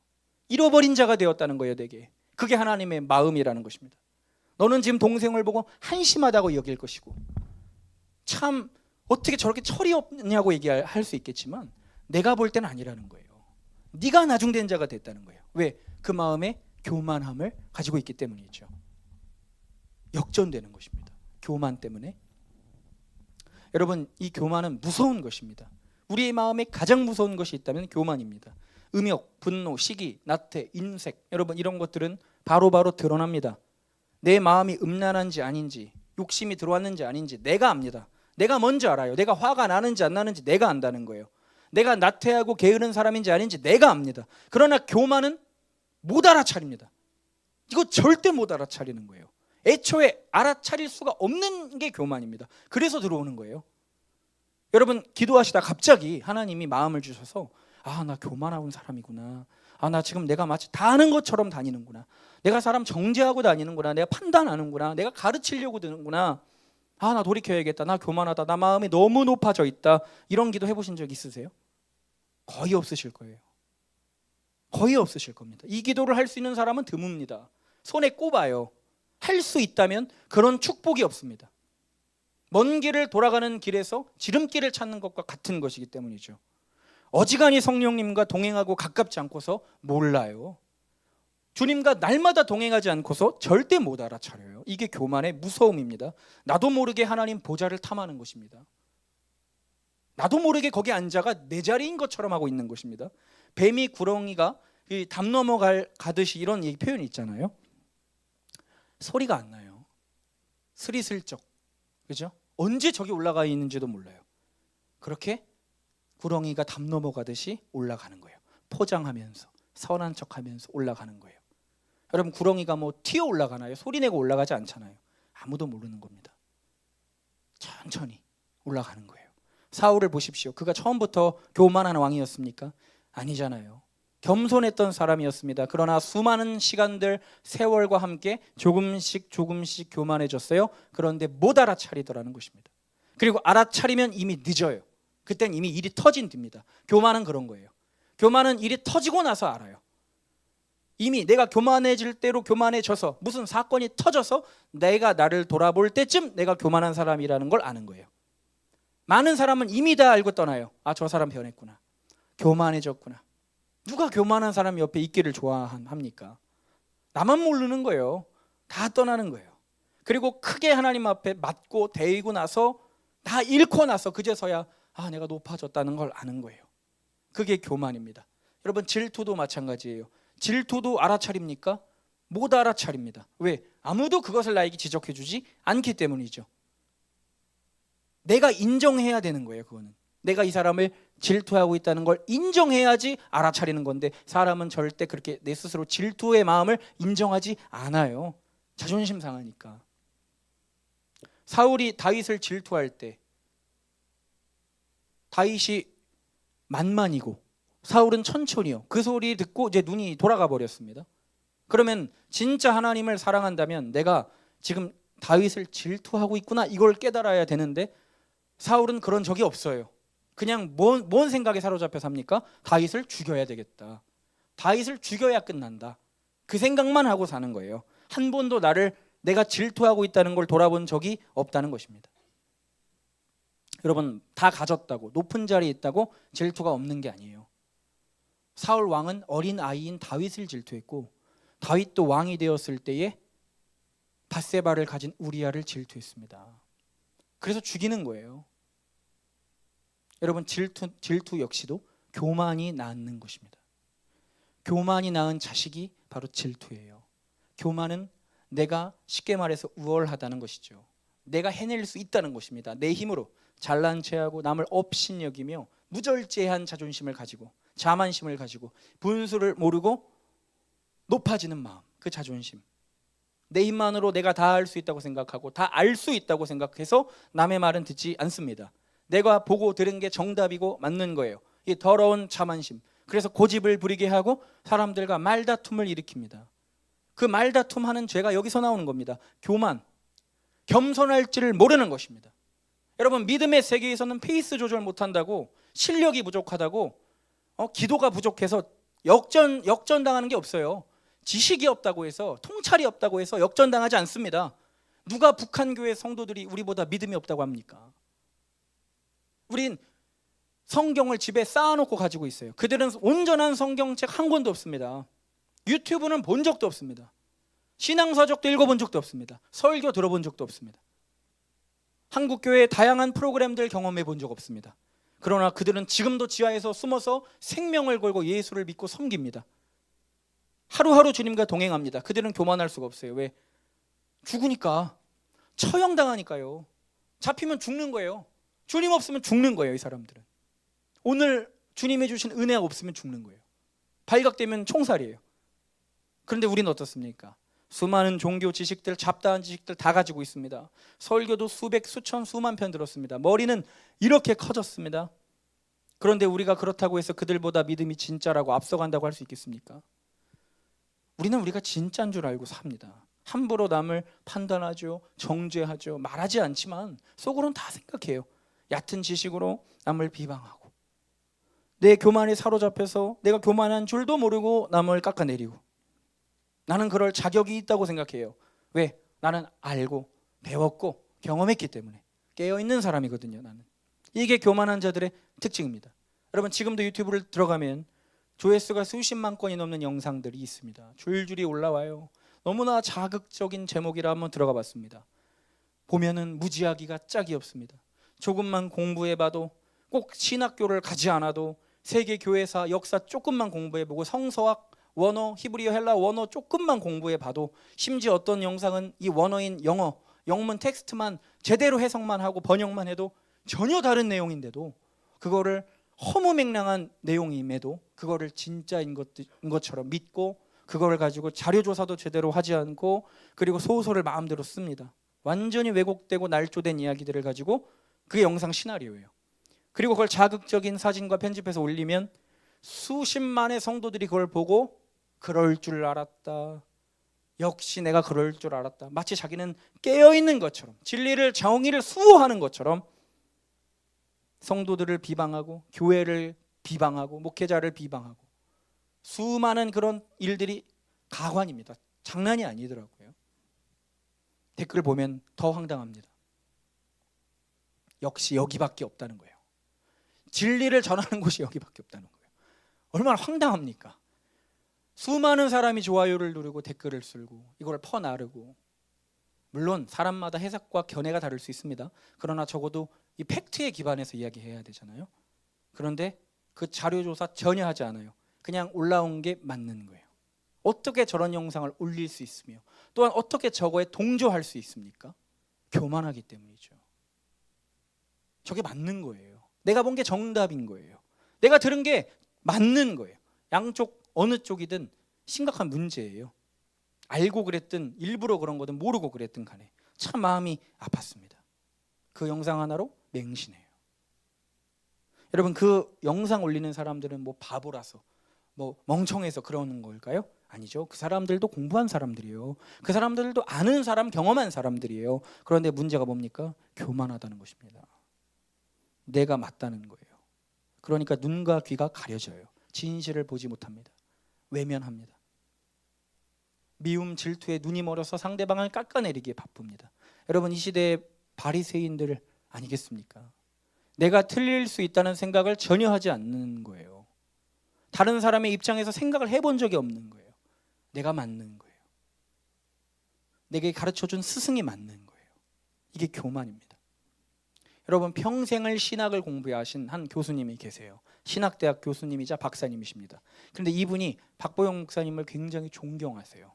잃어버린 자가 되었다는 거예요. 내게. 그게 하나님의 마음이라는 것입니다. 너는 지금 동생을 보고 한심하다고 여길 것이고, 참 어떻게 저렇게 철이 없냐고 얘기할 수 있겠지만 내가 볼 때는 아니라는 거예요. 네가 나중된 자가 됐다는 거예요. 왜? 그 마음에 교만함을 가지고 있기 때문이죠. 역전되는 것입니다. 교만 때문에. 여러분, 이 교만은 무서운 것입니다. 우리의 마음에 가장 무서운 것이 있다면 교만입니다. 음욕, 분노, 시기, 나태, 인색, 여러분 이런 것들은 바로바로 드러납니다. 내 마음이 음란한지 아닌지, 욕심이 들어왔는지 아닌지 내가 압니다. 내가 먼저 알아요. 내가 화가 나는지 안 나는지 내가 안다는 거예요. 내가 나태하고 게으른 사람인지 아닌지 내가 압니다. 그러나 교만은 못 알아차립니다. 이거 절대 못 알아차리는 거예요. 애초에 알아차릴 수가 없는 게 교만입니다. 그래서 들어오는 거예요. 여러분 기도하시다 갑자기 하나님이 마음을 주셔서, 아, 나 교만한 사람이구나. 아, 나 지금 내가 마치 다 아는 것처럼 다니는구나. 내가 사람 정죄하고 다니는구나. 내가 판단하는구나. 내가 가르치려고 드는구나. 아, 나 돌이켜야겠다. 나 교만하다. 나 마음이 너무 높아져 있다. 이런 기도 해보신 적 있으세요? 거의 없으실 거예요. 거의 없으실 겁니다. 이 기도를 할 수 있는 사람은 드뭅니다. 손에 꼽아요. 할 수 있다면 그런 축복이 없습니다. 먼 길을 돌아가는 길에서 지름길을 찾는 것과 같은 것이기 때문이죠. 어지간히 성령님과 동행하고 가깝지 않고서 몰라요. 주님과 날마다 동행하지 않고서 절대 못 알아차려요. 이게 교만의 무서움입니다. 나도 모르게 하나님 보좌를 탐하는 것입니다. 나도 모르게 거기 앉아가 내 자리인 것처럼 하고 있는 것입니다. 뱀이 구렁이가 담 넘어가듯이 이런 표현이 있잖아요. 소리가 안 나요. 스리슬쩍, 그죠? 언제 저기 올라가 있는지도 몰라요. 그렇게 구렁이가 담 넘어가듯이 올라가는 거예요. 포장하면서 선한 척하면서 올라가는 거예요. 여러분 구렁이가 뭐 튀어 올라가나요? 소리내고 올라가지 않잖아요. 아무도 모르는 겁니다. 천천히 올라가는 거예요. 사울을 보십시오. 그가 처음부터 교만한 왕이었습니까? 아니잖아요. 겸손했던 사람이었습니다. 그러나 수많은 시간들, 세월과 함께 조금씩 교만해졌어요. 그런데 못 알아차리더라는 것입니다. 그리고 알아차리면 이미 늦어요. 그땐 이미 일이 터진 뒤입니다. 교만은 그런 거예요. 교만은 일이 터지고 나서 알아요. 이미 내가 교만해질 대로 교만해져서 무슨 사건이 터져서 내가 나를 돌아볼 때쯤 내가 교만한 사람이라는 걸 아는 거예요. 많은 사람은 이미 다 알고 떠나요. 아, 저 사람 변했구나. 교만해졌구나. 누가 교만한 사람이 옆에 있기를 좋아합니까? 나만 모르는 거예요. 다 떠나는 거예요. 그리고 크게 하나님 앞에 맞고 대이고 나서 다 잃고 나서 그제서야 아, 내가 높아졌다는 걸 아는 거예요. 그게 교만입니다. 여러분 질투도 마찬가지예요. 질투도 알아차립니까? 못 알아차립니다. 왜? 아무도 그것을 나에게 지적해 주지 않기 때문이죠. 내가 인정해야 되는 거예요. 그거는 내가 이 사람을 질투하고 있다는 걸 인정해야지 알아차리는 건데, 사람은 절대 그렇게 내 스스로 질투의 마음을 인정하지 않아요. 자존심 상하니까. 사울이 다윗을 질투할 때 다윗이 만만이고 사울은 천천히요. 그 소리 듣고 이제 눈이 돌아가 버렸습니다. 그러면 진짜 하나님을 사랑한다면 내가 지금 다윗을 질투하고 있구나 이걸 깨달아야 되는데, 사울은 그런 적이 없어요. 그냥 뭔 생각에 사로잡혀 삽니까? 다윗을 죽여야 되겠다. 다윗을 죽여야 끝난다. 그 생각만 하고 사는 거예요. 한 번도 내가 질투하고 있다는 걸 돌아본 적이 없다는 것입니다. 여러분, 다 가졌다고 높은 자리에 있다고 질투가 없는 게 아니에요. 사울 왕은 어린 아이인 다윗을 질투했고, 다윗도 왕이 되었을 때에 밧세바를 가진 우리아를 질투했습니다. 그래서 죽이는 거예요. 여러분, 질투 역시도 교만이 낳는 것입니다. 교만이 낳은 자식이 바로 질투예요. 교만은 내가 쉽게 말해서 우월하다는 것이죠. 내가 해낼 수 있다는 것입니다. 내 힘으로 잘난 체하고 남을 업신여기며 무절제한 자존심을 가지고 자만심을 가지고 분수를 모르고 높아지는 마음, 그 자존심. 내 힘만으로 내가 다 할 수 있다고 생각하고 다 알 수 있다고 생각해서 남의 말은 듣지 않습니다. 내가 보고 들은 게 정답이고 맞는 거예요. 이 더러운 자만심. 그래서 고집을 부리게 하고 사람들과 말다툼을 일으킵니다. 그 말다툼하는 죄가 여기서 나오는 겁니다. 교만, 겸손할지를 모르는 것입니다. 여러분, 믿음의 세계에서는 페이스 조절 못한다고, 실력이 부족하다고, 기도가 부족해서 역전당하는 게 없어요. 지식이 없다고 해서, 통찰이 없다고 해서 역전당하지 않습니다. 누가 북한교회 성도들이 우리보다 믿음이 없다고 합니까? 우린 성경을 집에 쌓아놓고 가지고 있어요. 그들은 온전한 성경책 한 권도 없습니다. 유튜브는 본 적도 없습니다. 신앙서적도 읽어본 적도 없습니다. 설교 들어본 적도 없습니다. 한국교회의 다양한 프로그램들 경험해 본 적 없습니다. 그러나 그들은 지금도 지하에서 숨어서 생명을 걸고 예수를 믿고 섬깁니다. 하루하루 주님과 동행합니다. 그들은 교만할 수가 없어요. 왜? 죽으니까. 처형당하니까요. 잡히면 죽는 거예요. 주님 없으면 죽는 거예요. 이 사람들은. 오늘 주님이 주신 은혜가 없으면 죽는 거예요. 발각되면 총살이에요. 그런데 우리는 어떻습니까? 수많은 종교 지식들, 잡다한 지식들 다 가지고 있습니다. 설교도 수백, 수천, 수만 편 들었습니다. 머리는 이렇게 커졌습니다. 그런데 우리가 그렇다고 해서 그들보다 믿음이 진짜라고 앞서간다고 할 수 있겠습니까? 우리는 우리가 진짜인 줄 알고 삽니다. 함부로 남을 판단하죠, 정죄하죠, 말하지 않지만 속으로는 다 생각해요. 얕은 지식으로 남을 비방하고, 내 교만에 사로잡혀서 내가 교만한 줄도 모르고 남을 깎아내리고, 나는 그럴 자격이 있다고 생각해요. 왜? 나는 알고 배웠고 경험했기 때문에. 깨어있는 사람이거든요, 나는. 이게 교만한 자들의 특징입니다. 여러분, 지금도 유튜브를 들어가면 조회수가 수십만 건이 넘는 영상들이 있습니다. 줄줄이 올라와요. 너무나 자극적인 제목이라 한번 들어가 봤습니다. 보면은 무지하기가 짝이 없습니다. 조금만 공부해봐도, 꼭 신학교를 가지 않아도 세계 교회사 역사 조금만 공부해보고, 성서학, 원어, 히브리어, 헬라 원어 조금만 공부해봐도, 심지어 어떤 영상은 이 원어인 영어, 영문 텍스트만 제대로 해석만 하고 번역만 해도 전혀 다른 내용인데도, 그거를 허무맹랑한 내용임에도 그거를 진짜인 것처럼 믿고, 그거를 가지고 자료조사도 제대로 하지 않고, 그리고 소설을 마음대로 씁니다. 완전히 왜곡되고 날조된 이야기들을 가지고, 그게 영상 시나리오예요. 그리고 그걸 자극적인 사진과 편집해서 올리면 수십만의 성도들이 그걸 보고 그럴 줄 알았다, 역시 내가 그럴 줄 알았다, 마치 자기는 깨어있는 것처럼, 진리를, 정의를 수호하는 것처럼 성도들을 비방하고, 교회를 비방하고, 목회자를 비방하고, 수많은 그런 일들이 가관입니다. 장난이 아니더라고요. 댓글 보면 더 황당합니다. 역시 여기밖에 없다는 거예요. 진리를 전하는 곳이 여기밖에 없다는 거예요. 얼마나 황당합니까? 수많은 사람이 좋아요를 누르고 댓글을 쓸고 이걸 퍼나르고, 물론 사람마다 해석과 견해가 다를 수 있습니다. 그러나 적어도 이 팩트에 기반해서 이야기해야 되잖아요. 그런데 그 자료조사 전혀 하지 않아요. 그냥 올라온 게 맞는 거예요. 어떻게 저런 영상을 올릴 수 있으며, 또한 어떻게 저거에 동조할 수 있습니까? 교만하기 때문이죠. 저게 맞는 거예요. 내가 본 게 정답인 거예요. 내가 들은 게 맞는 거예요. 양쪽 어느 쪽이든 심각한 문제예요. 알고 그랬든 일부러 그런 거든 모르고 그랬든 간에 참 마음이 아팠습니다. 그 영상 하나로 맹신해요. 여러분, 그 영상 올리는 사람들은 뭐 바보라서, 뭐 멍청해서 그러는 걸까요? 아니죠. 그 사람들도 공부한 사람들이에요. 그 사람들도 아는 사람, 경험한 사람들이에요. 그런데 문제가 뭡니까? 교만하다는 것입니다. 내가 맞다는 거예요. 그러니까 눈과 귀가 가려져요. 진실을 보지 못합니다. 외면합니다. 미움, 질투에 눈이 멀어서 상대방을 깎아내리기에 바쁩니다. 여러분, 이 시대의 바리새인들 아니겠습니까? 내가 틀릴 수 있다는 생각을 전혀 하지 않는 거예요. 다른 사람의 입장에서 생각을 해본 적이 없는 거예요. 내가 맞는 거예요. 내게 가르쳐준 스승이 맞는 거예요. 이게 교만입니다. 여러분, 평생을 신학을 공부하신 한 교수님이 계세요. 신학대학 교수님이자 박사님이십니다. 그런데 이분이 박보영 목사님을 굉장히 존경하세요.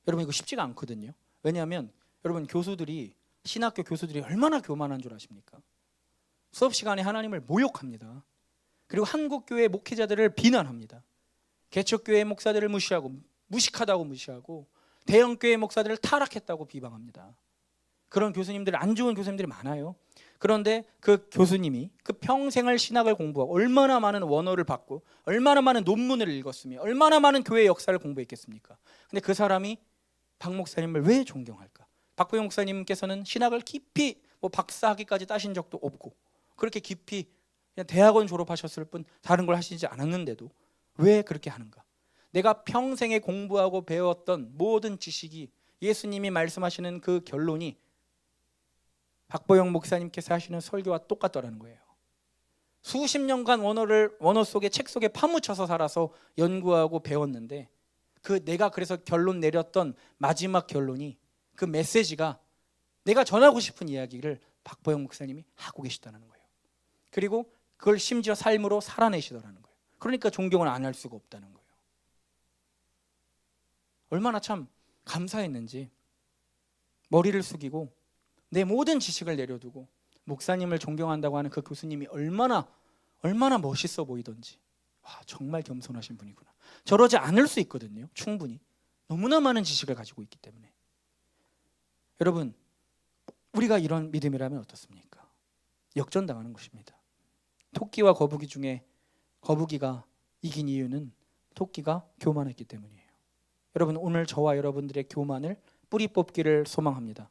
여러분, 이거 쉽지가 않거든요. 왜냐하면 여러분, 교수들이, 신학교 교수들이 얼마나 교만한 줄 아십니까? 수업 시간에 하나님을 모욕합니다. 그리고 한국교회 목회자들을 비난합니다. 개척교회 목사들을 무시하고, 무식하다고 무시하고, 대형교회 목사들을 타락했다고 비방합니다. 그런 교수님들, 안 좋은 교수님들이 많아요. 그런데 그 교수님이 그 평생을 신학을 공부하고 얼마나 많은 원어를 받고 얼마나 많은 논문을 읽었으며 얼마나 많은 교회 역사를 공부했겠습니까? 근데 그 사람이 박 목사님을 왜 존경할까? 박보영 목사님께서는 신학을 깊이 박사학위까지 따신 적도 없고 그렇게 깊이 그냥 대학원 졸업하셨을 뿐 다른 걸 하시지 않았는데도 왜 그렇게 하는가? 내가 평생에 공부하고 배웠던 모든 지식이, 예수님이 말씀하시는 그 결론이 박보영 목사님께서 하시는 설교와 똑같더라는 거예요. 수십 년간 원어 속에, 책 속에 파묻혀서 살아서 연구하고 배웠는데 내가 그래서 결론 내렸던 마지막 결론이, 그 메시지가 내가 전하고 싶은 이야기를 박보영 목사님이 하고 계시다는 거예요. 그리고 그걸 심지어 삶으로 살아내시더라는 거예요. 그러니까 존경을 안 할 수가 없다는 거예요. 얼마나 참 감사했는지 머리를 숙이고 내 모든 지식을 내려두고 목사님을 존경한다고 하는 그 교수님이 얼마나 멋있어 보이던지, 와, 정말 겸손하신 분이구나. 저러지 않을 수 있거든요. 충분히 너무나 많은 지식을 가지고 있기 때문에. 여러분, 우리가 이런 믿음이라면 어떻습니까? 역전당하는 것입니다. 토끼와 거북이 중에 거북이가 이긴 이유는 토끼가 교만했기 때문이에요. 여러분, 오늘 저와 여러분들의 교만을 뿌리 뽑기를 소망합니다.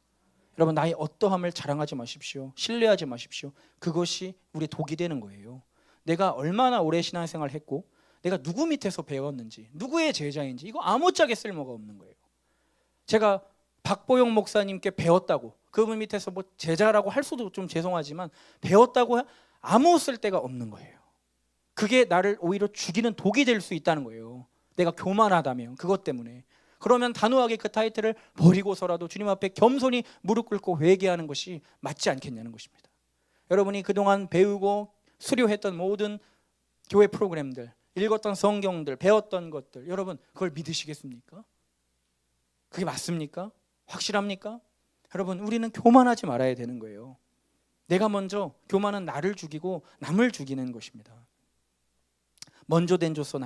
여러분, 나의 어떠함을 자랑하지 마십시오. 신뢰하지 마십시오. 그것이 우리 독이 되는 거예요. 내가 얼마나 오래 신앙생활을 했고 내가 누구 밑에서 배웠는지, 누구의 제자인지, 이거 아무짝에 쓸모가 없는 거예요. 제가 박보영 목사님께 배웠다고, 그분 밑에서 제자라고 할 수도 좀 죄송하지만 배웠다고 아무 쓸데가 없는 거예요. 그게 나를 오히려 죽이는 독이 될 수 있다는 거예요. 내가 교만하다면, 그것 때문에. 그러면 단호하게 그 타이틀을 버리고서라도 주님 앞에 겸손히 무릎 꿇고 회개하는 것이 맞지 않겠냐는 것입니다. 여러분이 그동안 배우고 수료했던 모든 교회 프로그램들, 읽었던 성경들, 배웠던 것들, 여러분 그걸 믿으시겠습니까? 그게 맞습니까? 확실합니까? 여러분, 우리는 교만하지 말아야 되는 거예요. 내가 먼저, 교만은 나를 죽이고 남을 죽이는 것입니다. 먼저 된 자로서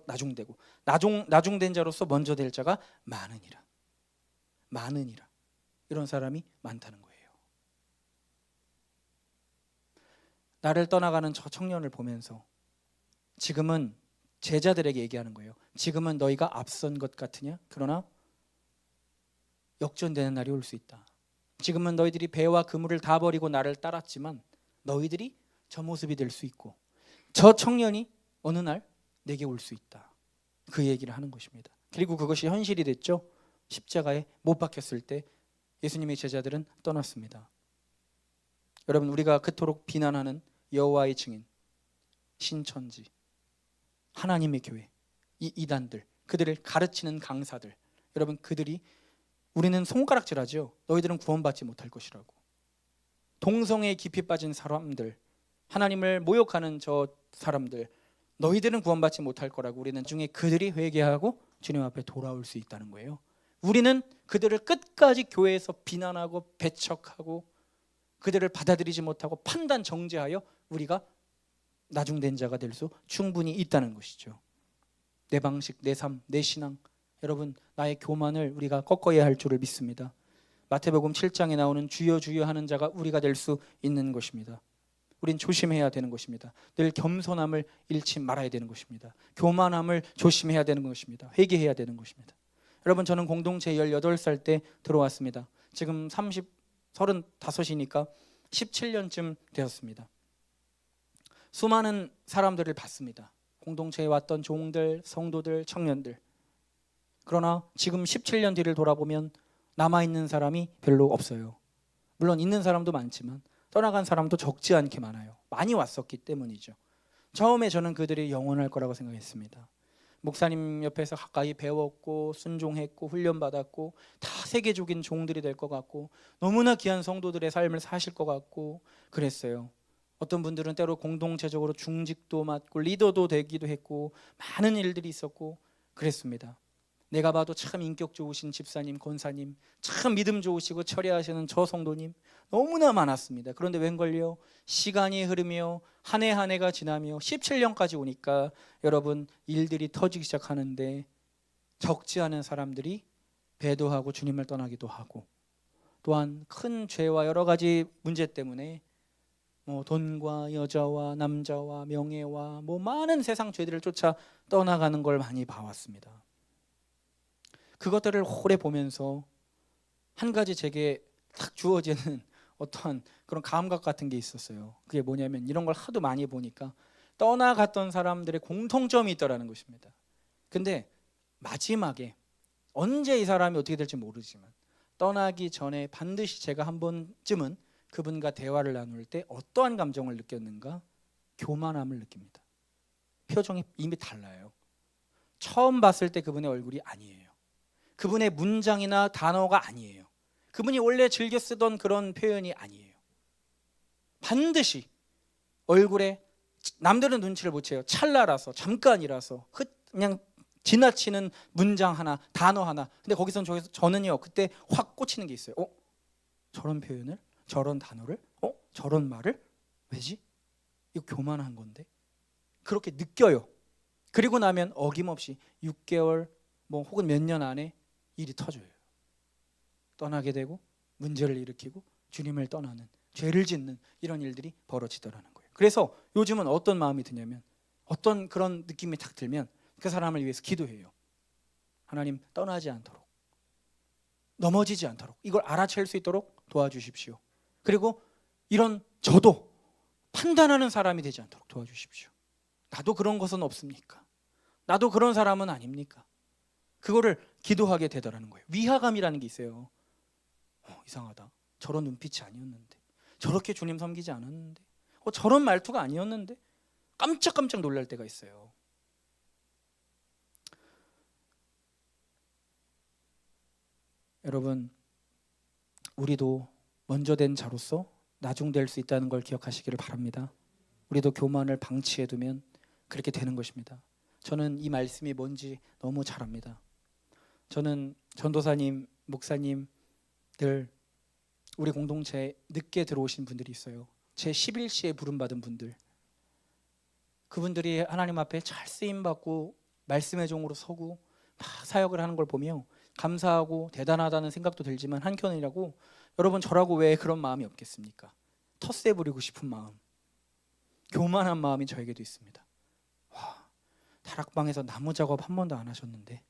나중되고 나중된 자로서 먼저 될 자가 많으니라. 이런 사람이 많다는 거예요. 나를 떠나가는 저 청년을 보면서 지금은 제자들에게 얘기하는 거예요. 지금은 너희가 앞선 것 같으냐? 그러나 역전되는 날이 올 수 있다. 지금은 너희들이 배와 그물을 다 버리고 나를 따랐지만 너희들이 저 모습이 될 수 있고 저 청년이 어느 날 내게 올 수 있다. 그 얘기를 하는 것입니다. 그리고 그것이 현실이 됐죠. 십자가에 못 박혔을 때 예수님의 제자들은 떠났습니다. 여러분, 우리가 그토록 비난하는 여호와의 증인, 신천지, 하나님의 교회, 이 이단들, 그들을 가르치는 강사들, 여러분 그들이, 우리는 손가락질하죠. 너희들은 구원받지 못할 것이라고. 동성애에 깊이 빠진 사람들, 하나님을 모욕하는 저 사람들, 너희들은 구원받지 못할 거라고 우리는 중에 그들이 회개하고 주님 앞에 돌아올 수 있다는 거예요. 우리는 그들을 끝까지 교회에서 비난하고 배척하고 그들을 받아들이지 못하고 판단 정죄하여 우리가 나중된 자가 될 수 충분히 있다는 것이죠. 내 방식, 내 삶, 내 신앙, 여러분 나의 교만을 우리가 꺾어야 할 줄을 믿습니다. 마태복음 7장에 나오는 주여 주여 하는 자가 우리가 될 수 있는 것입니다. 우린 조심해야 되는 것입니다. 늘 겸손함을 잃지 말아야 되는 것입니다. 교만함을 조심해야 되는 것입니다. 회개해야 되는 것입니다. 여러분, 저는 공동체 18살 때 들어왔습니다. 지금 35이니까 17년쯤 되었습니다. 수많은 사람들을 봤습니다. 공동체에 왔던 종들, 성도들, 청년들. 그러나 지금 17년 뒤를 돌아보면 남아있는 사람이 별로 없어요. 물론 있는 사람도 많지만 떠나간 사람도 적지 않게 많아요. 많이 왔었기 때문이죠. 처음에 저는 그들이 영원할 거라고 생각했습니다. 목사님 옆에서 가까이 배웠고 순종했고 훈련받았고 다 세계적인 종들이 될 것 같고 너무나 귀한 성도들의 삶을 사실 것 같고 그랬어요. 어떤 분들은 때로 공동체적으로 중직도 맡고 리더도 되기도 했고 많은 일들이 있었고 그랬습니다. 내가 봐도 참 인격 좋으신 집사님, 권사님, 참 믿음 좋으시고 처리하시는 저 성도님 너무나 많았습니다. 그런데 웬걸요? 시간이 흐르며 한 해 한 해가 지나며 17년까지 오니까 여러분 일들이 터지기 시작하는데 적지 않은 사람들이 배도하고 주님을 떠나기도 하고 또한 큰 죄와 여러 가지 문제 때문에 돈과 여자와 남자와 명예와 많은 세상 죄들을 쫓아 떠나가는 걸 많이 봐왔습니다. 그것들을 오래 보면서 한 가지 제게 딱 주어지는 어떠한 그런 감각 같은 게 있었어요. 그게 뭐냐면 이런 걸 하도 많이 보니까 떠나갔던 사람들의 공통점이 있더라는 것입니다. 근데 마지막에 언제 이 사람이 어떻게 될지 모르지만 떠나기 전에 반드시 제가 한 번쯤은 그분과 대화를 나눌 때 어떠한 감정을 느꼈는가? 교만함을 느낍니다. 표정이 이미 달라요. 처음 봤을 때 그분의 얼굴이 아니에요. 그분의 문장이나 단어가 아니에요. 그분이 원래 즐겨 쓰던 그런 표현이 아니에요. 반드시 얼굴에 남들은 눈치를 못 채요. 찰나라서 잠깐이라서 그냥 지나치는 문장 하나, 단어 하나. 근데 거기선 저는요 그때 확 꽂히는 게 있어요. 저런 표현을? 저런 단어를? 저런 말을? 왜지? 이거 교만한 건데? 그렇게 느껴요. 그리고 나면 어김없이 6개월 혹은 몇 년 안에 일이 터져요. 떠나게 되고 문제를 일으키고 주님을 떠나는 죄를 짓는 이런 일들이 벌어지더라는 거예요. 그래서 요즘은 어떤 마음이 드냐면 어떤 그런 느낌이 딱 들면 그 사람을 위해서 기도해요. 하나님 떠나지 않도록 넘어지지 않도록 이걸 알아챌 수 있도록 도와주십시오. 그리고 이런 저도 판단하는 사람이 되지 않도록 도와주십시오. 나도 그런 것은 없습니까? 나도 그런 사람은 아닙니까? 그거를 기도하게 되더라는 거예요. 위화감이라는 게 있어요. 이상하다. 저런 눈빛이 아니었는데, 저렇게 주님 섬기지 않았는데, 저런 말투가 아니었는데 깜짝깜짝 놀랄 때가 있어요. 여러분, 우리도 먼저 된 자로서 나중될 수 있다는 걸 기억하시기를 바랍니다. 우리도 교만을 방치해두면 그렇게 되는 것입니다. 저는 이 말씀이 뭔지 너무 잘 압니다. 저는 전도사님, 목사님들 우리 공동체에 늦게 들어오신 분들이 있어요. 제 11시에 부름받은 분들. 그분들이 하나님 앞에 잘 쓰임받고 말씀의 종으로 서고 사역을 하는 걸 보며 감사하고 대단하다는 생각도 들지만 한켠이라고 여러분 저라고 왜 그런 마음이 없겠습니까? 텃세 부리고 싶은 마음, 교만한 마음이 저에게도 있습니다. 다락방에서 나무 작업 한 번도 안 하셨는데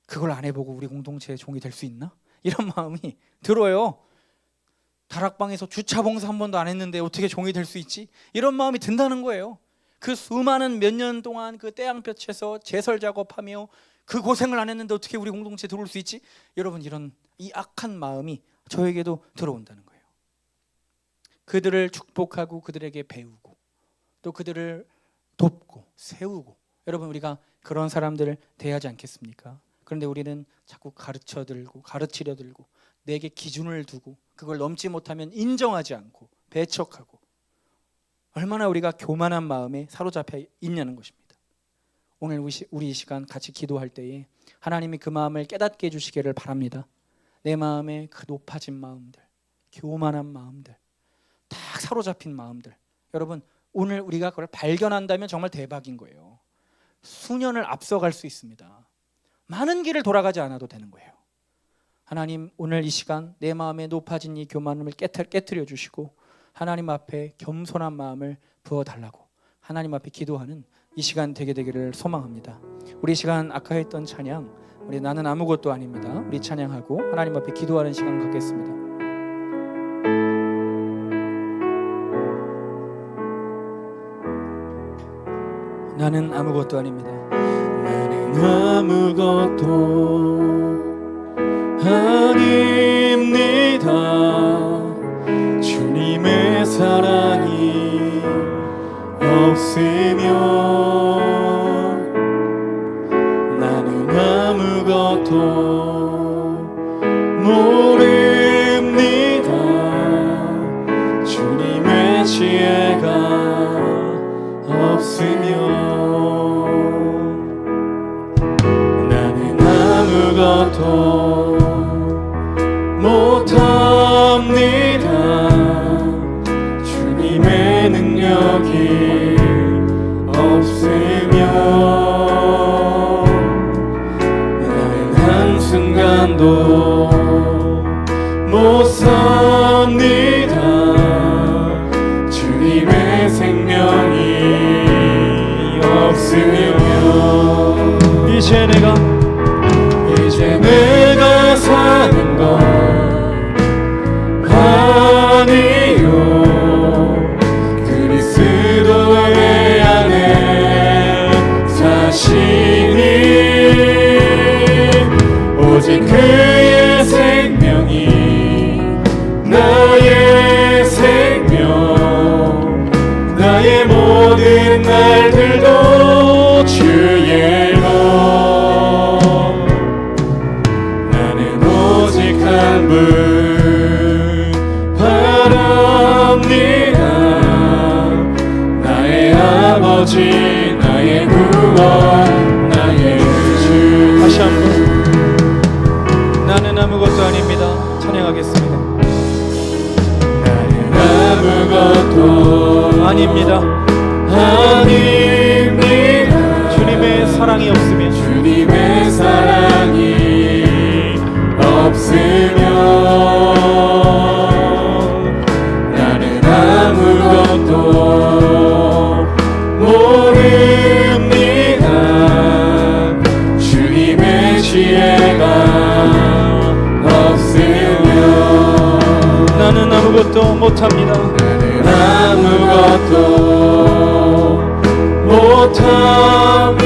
그걸 안 해보고 우리 공동체의 종이 될 수 있나? 이런 마음이 들어요. 다락방에서 주차 봉사 한 번도 안 했는데 어떻게 종이 될 수 있지? 이런 마음이 든다는 거예요. 그 수많은 몇 년 동안 그 태양볕에서 제설 작업하며 그 고생을 안 했는데 어떻게 우리 공동체에 들어올 수 있지? 여러분 이런 이 악한 마음이 저에게도 들어온다는 거예요. 그들을 축복하고 그들에게 배우고 또 그들을 돕고 세우고 여러분 우리가 그런 사람들을 대하지 않겠습니까? 그런데 우리는 자꾸 가르치려 들고 내게 기준을 두고 그걸 넘지 못하면 인정하지 않고 배척하고 얼마나 우리가 교만한 마음에 사로잡혀 있냐는 것입니다. 오늘 우리 이 시간 같이 기도할 때에 하나님이 그 마음을 깨닫게 해주시기를 바랍니다. 내 마음에 그 높아진 마음들, 교만한 마음들, 딱 사로잡힌 마음들 여러분 오늘 우리가 그걸 발견한다면 정말 대박인 거예요. 수년을 앞서갈 수 있습니다. 많은 길을 돌아가지 않아도 되는 거예요. 하나님 오늘 이 시간 내 마음에 높아진 이 교만함을 깨트려 주시고 하나님 앞에 겸손한 마음을 부어달라고 하나님 앞에 기도하는 이 시간 되기를 소망합니다. 우리 시간 아까 했던 찬양 우리 나는 아무것도 아닙니다. 우리 찬양하고 하나님 앞에 기도하는 시간 갖겠습니다. 나는 아무것도 아닙니다. 나는 아무것도 아닙니다. 주님의 사랑이 없으면 나는 아무것도 모릅니다. 주님의 지혜가 없으면 나는 아무것도 못합니다. 주님의 능력이 없으면 나는 한순간도 못 삽니다. 주님의 생명이 없으면 이제 내가 사는 건 아니요. 그리스도의 안에 사시니 오직 그의 생명이 나의 생명, 나의 모든 날들도 주의 한 분 바랍니다. 나의 아버지, 나의 구원, 나의 주. 다시 한번 나는 아무것도 아닙니다. 찬양하겠습니다. 나는 아무것도 아닙니다. 아닙니다. 주님의 사랑이 없으면 주님의 사랑이 없으면 나는 아무것도 모릅니다. 주님의 지혜가 없으면 나는 아무것도 못합니다. 나는 아무것도 못합니다.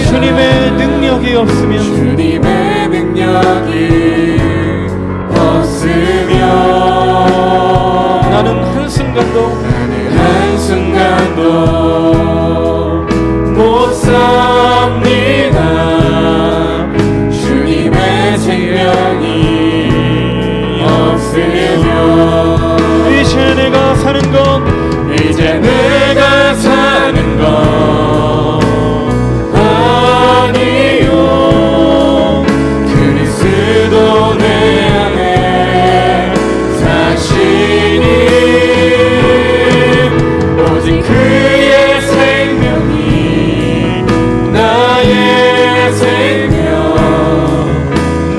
주님의 능력이 없으면 주님의 능력이 없으면 나는 한순간도 못 삽니다. 주님의 생명이 없으면 이제 내가 사는 건 아니요. 그리스도 내 안에 사시니 오직 그의 생명이 나의 생명,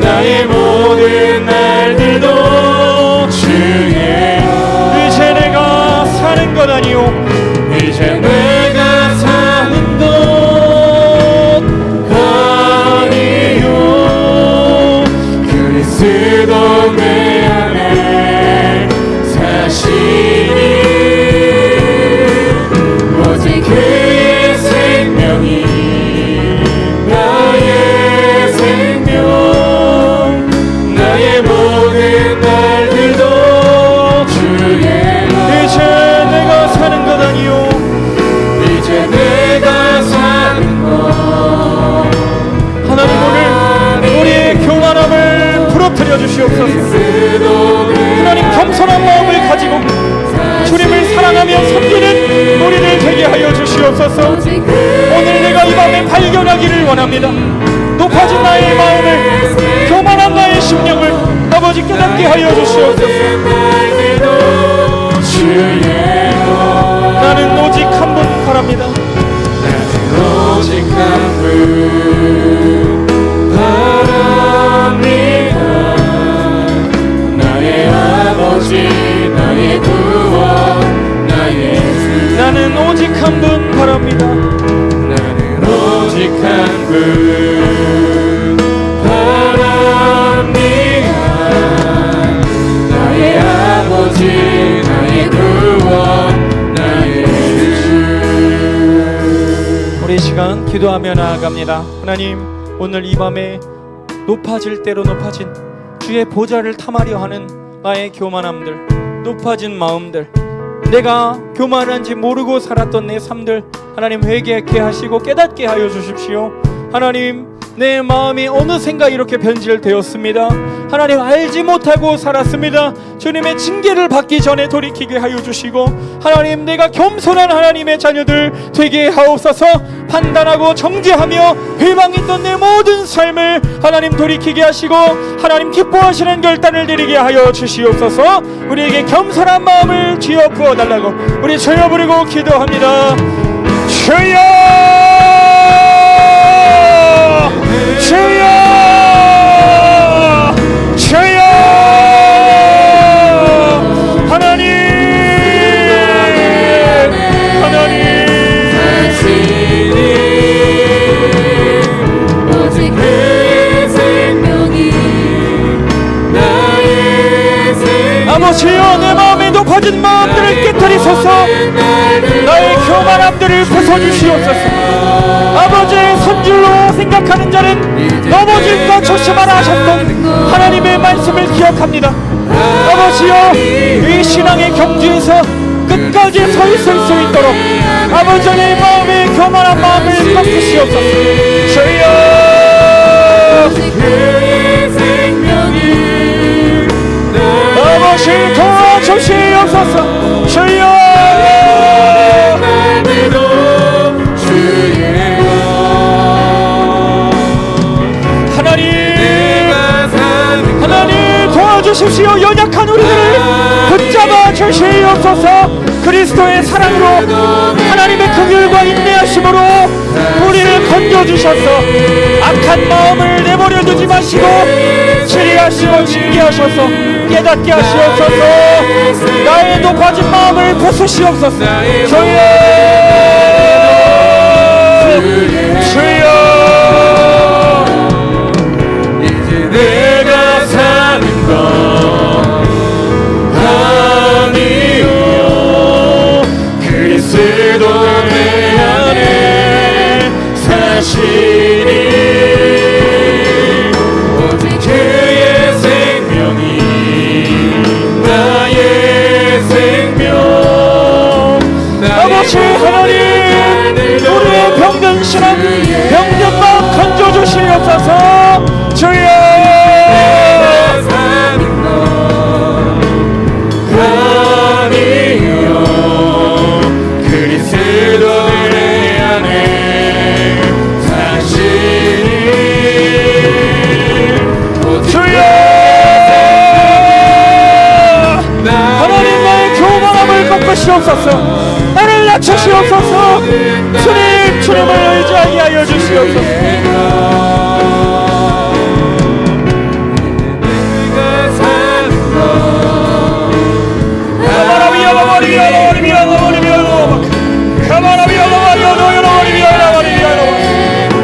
나의 모든 날들도 주의 이제 내가 사는 건 아니요. 이제 내가 사는 것 아니요. 그리스도 내 안에 사시니 오직 그의 생명이 나의 생명, 나의 모든 날들도 주의 이제 내가 사는 것 아니요. 이제 내가 사는 것 하나님 오늘 우리의 교만함을 부러뜨려 주시옵소서. 하나님 겸손한 마음을 가지고 주님을 사랑하며 섬기는 우리를 되게 하여 주시옵소서. 오늘 내가 이 밤에 발견하기를 원합니다. 높아진 나의 마음을, 교만한 나의 심령을 아버지 깨닫게 하여 주시옵소서. 나는 오직 한 분 바랍니다. 오직 한 분 바랍니다. 나의 아버지, 나의 구원, 나의 주. 나는 오직 한 분 바랍니다. 나는 오직 한 분 바랍니다. 나의 아버지, 나의 구원, 나의 주. 우리 시간 기도하며 나아갑니다. 하나님, 오늘 이 밤에 높아질 대로 높아진 주의 보좌를 탐하려 하는 나의 교만함들, 높아진 마음들, 내가 교만한지 모르고 살았던 내 삶들, 하나님 회개하게 하시고 깨닫게 하여 주십시오. 하나님, 내 마음이 어느샌가 이렇게 변질되었습니다. 하나님, 알지 못하고 살았습니다. 주님의 징계를 받기 전에 돌이키게 하여 주시고, 하나님, 내가 겸손한 하나님의 자녀들 되게 하옵소서. 판단하고 정죄하며 회방했던 내 모든 삶을 하나님 돌이키게 하시고, 하나님 기뻐하시는 결단을 내리게 하여 주시옵소서. 우리에게 겸손한 마음을 주여 부어달라고 우리 주여 부르고 기도합니다. 주여, 주여, 주여. 하나님, 하나님, 오직 그의 생명이 나의 생명. 아버지여, 내 마음에 높아진 마음들을 깨뜨리소서. 나의 교만함들을 부숴주시옵소서. 아버지의 선줄로 생각하는 자는 넘어질까 조심하라 하셨던 하나님의 말씀을 기억합니다. 아버지여, 이 신앙의 경주에서 끝까지 서 있을 수 있도록 아버지의 마음에 교만한 마음을 꺾으시옵소서. 주여, 그의 생명이 아버지 도와주시옵소서. 주여, 하나님 도와주십시오. 연약한 우리들을 붙잡아 주시옵소서. 그리스도의 사랑으로 하나님의 긍휼과 인내하심으로 우리를 건져주셔서 악한 마음을 내버려 두지 마시고 치리하시고 징계하셔서 깨닫게 하시옵소서. 나의 높아진 마음을 부수시옵소서. 주여, 주여, 내가 사는 것 아니요 그리스도 내 안에 사시니 오직 그의 생명이 나의 생명. 아버지 하나님, 우리의 병든 신앙, 병든 마음 건져주시옵소서. 주여, 꺾으시옵소서. 나를 낮추시옵소서. 주님, 주님을 의지하게 하여 주시옵소서.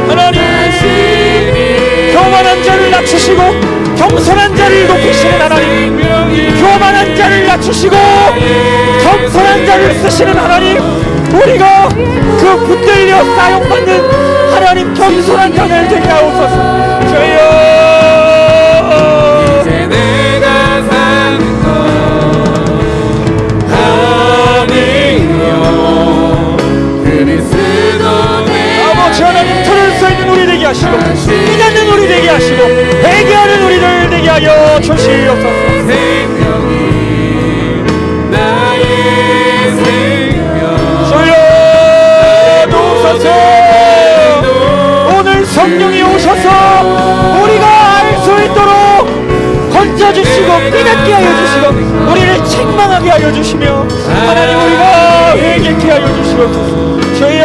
하나님, 교만한 자를 낮추시고 겸손한 자를 높이시는 하나님, 교만한 자를 낮추시고 겸손한 자를 쓰시는 하나님, 우리가 그 붙들려 사용받는 하나님 겸손한 자들 되게 하옵소서. 주여, 이제 내가 사는 것 아니요 그리스도 내 아버지 하나님, 들을 수 있는 우리 되게 하시고 깨닫는 우리 되게 하시고 회개하는 우리들 되게 하여 주시옵소서. 성령이 오셔서 우리가 알 수 있도록 건져주시고 깨닫게 하여 주시고 우리를 책망하게 하여 주시며 하나님, 우리가 회개케 하여 주시옵소서. 주여,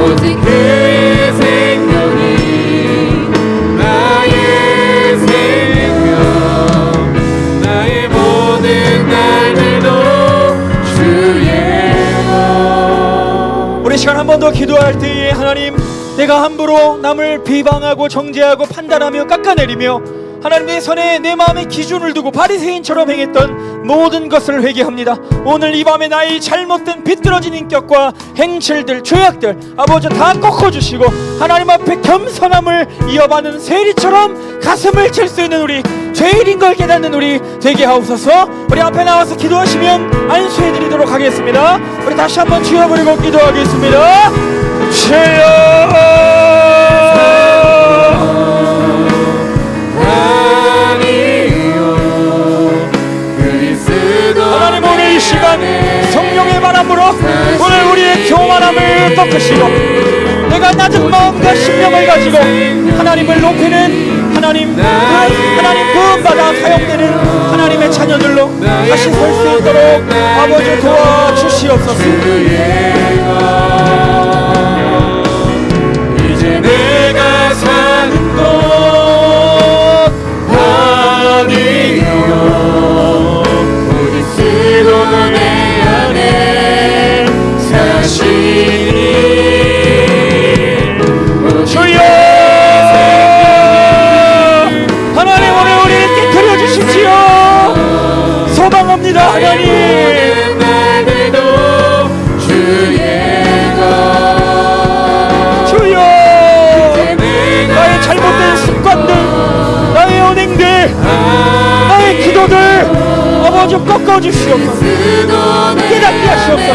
오직 그의 생명이 나의 생명. 나의 모든 날들도 우리 시간 한 번 더 기도할 때에 하나님, 내가 함부로 남을 비방하고 정죄하고 판단하며 깎아내리며 하나님 내 손에 내 마음의 기준을 두고 바리새인처럼 행했던 모든 것을 회개합니다. 오늘 이 밤에 나의 잘못된 비뚤어진 인격과 행실들, 죄악들 아버지 다 꺾어주시고 하나님 앞에 겸손함을 이어받는 세리처럼 가슴을 칠 수 있는 우리, 죄인인 걸 깨닫는 우리 되게 하옵소서. 우리 앞에 나와서 기도하시면 안수해드리도록 하겠습니다. 우리 다시 한번 주여 부르고 기도하겠습니다. 주여 하나님, 오늘 이 시간 성령의 바람으로 오늘 우리의 교만함을 꺾으시고 내가 낮은 마음과 심령을 가지고 하나님을 높이는 하나님 구원받아 사용되는 하나님의 자녀들로 다시 설 수 있도록 아버지 도와주시옵소서. 이제 내가 사는 곳 아니요 그리스도 내 안에 사시니 주여 하나님, 오늘 우리를 깨뜨려 주십시오. 소망합니다. 하나님, 주여 나의 잘못된 습관들, 나의 언행들, 나의 기도들 아버지 꺾어주시옵소서. 깨닫게 하시옵소서.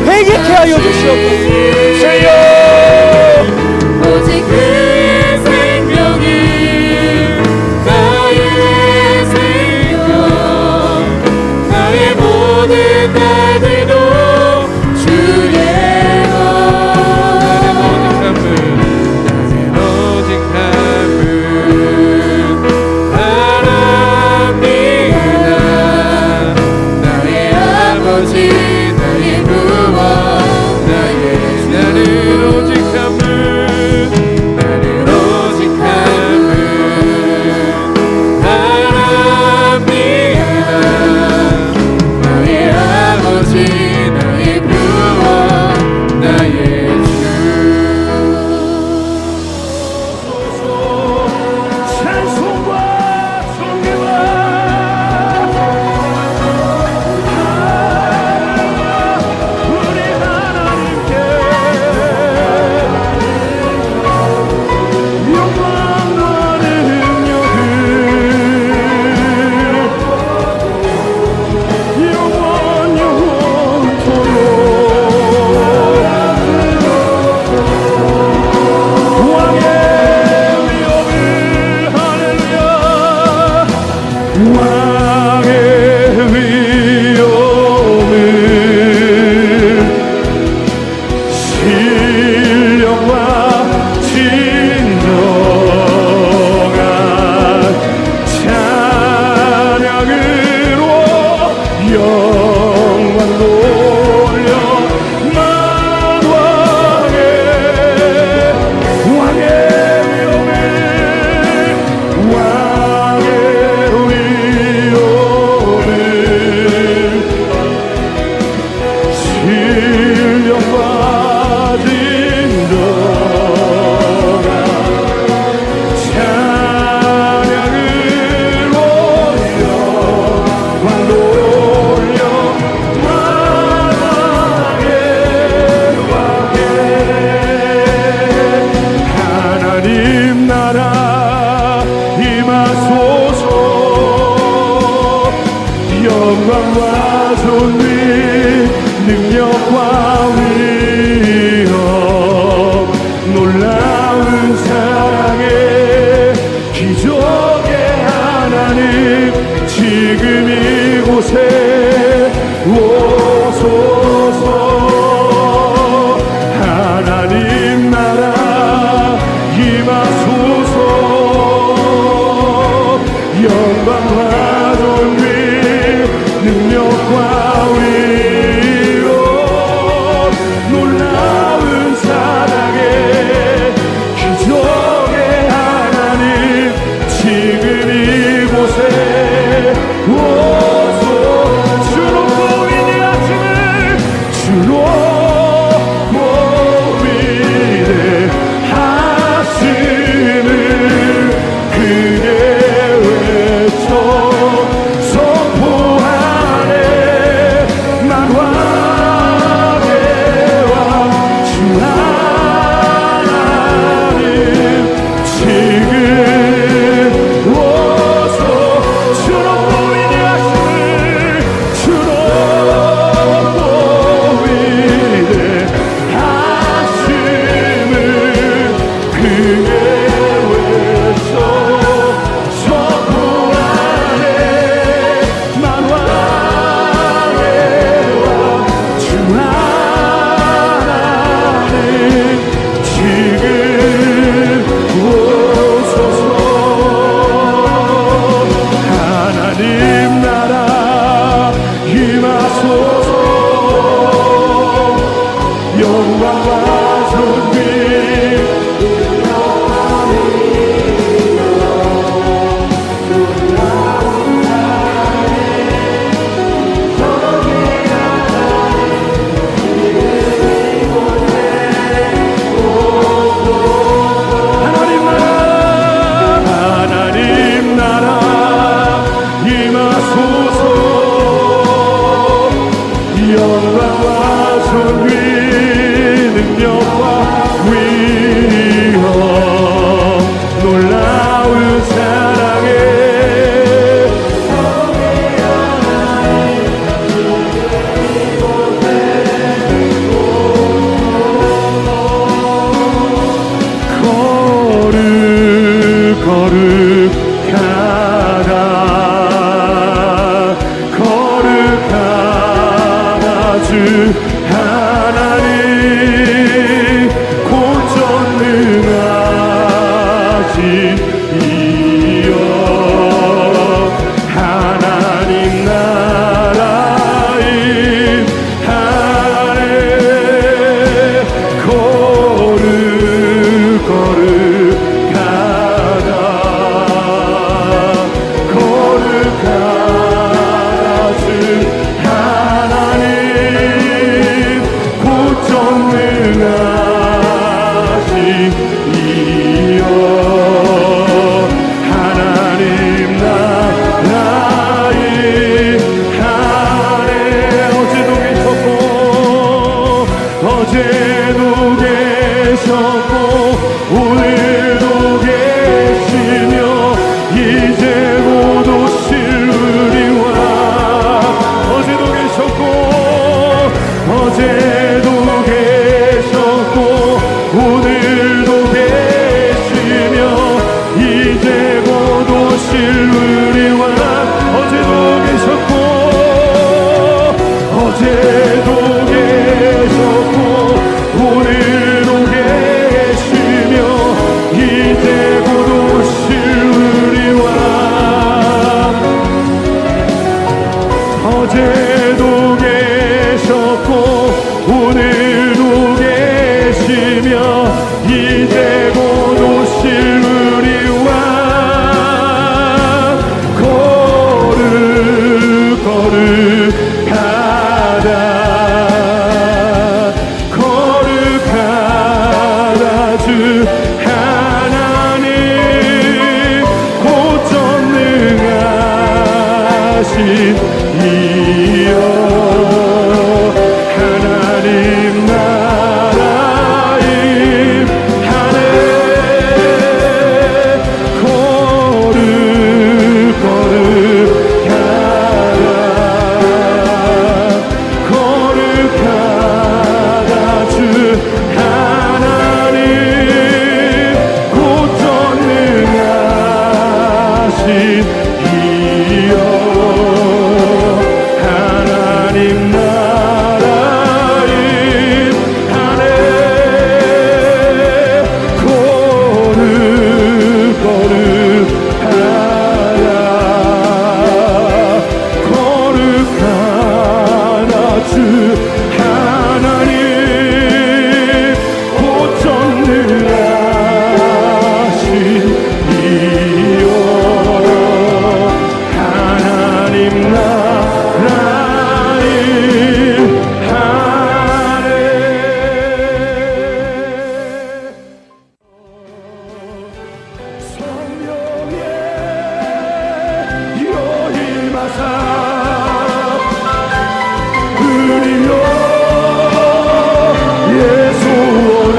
회개케 하여 주시옵소서. 주여 오직 그 생명이 나의 생명 나의 모든 날들도 주의 나의 오직 함은 바랍니다. 나의 아버지 나의 구원 나는 오직 영광과 존귀 능력과 위엄 놀라운 사랑의 기적의 하나님 지금 이곳에 오소서. 하나님 나라 임하소서. 영광과 존귀 능력과 위로 놀라운 사랑의 기적의 하나님 지금 이곳에 외쳐 성부 안에 만왕의 왕 주 하나님 지금 오소서 하나님 나라 임하소서 영광과 존귀 하나님 나라 임하소서 영광과 존귀 능력과 위엄 놀라운 사랑에 거룩하다 주 하나님 곧 전능하신 이여 하나님 나라임 하네 거룩하다 주 하나님 곧 전능하신 이여 하나님 나라임 하네 어제도 계셨고 오늘도 계시며 이제 곧 오실 우리와 어제도 계셨고 오늘도 계시며 이제 곧 오실 우리와 어제도 계셨고 오늘도 계시며 이제 곧 오실 우리와 어제도 계셨고 오늘도 계시며 이제 곧 오실 우리와 거룩하다 주 하나님 곧 전능하신 이여 하나님 나라임 하네 거룩하다 주 하나님 곧 전능하신 이여 하나님 나라임 하네 거룩하다 주 하나님 곧 전능하신 이여 하나님 나라임 하네 성령의 여임하사 우리여 예수를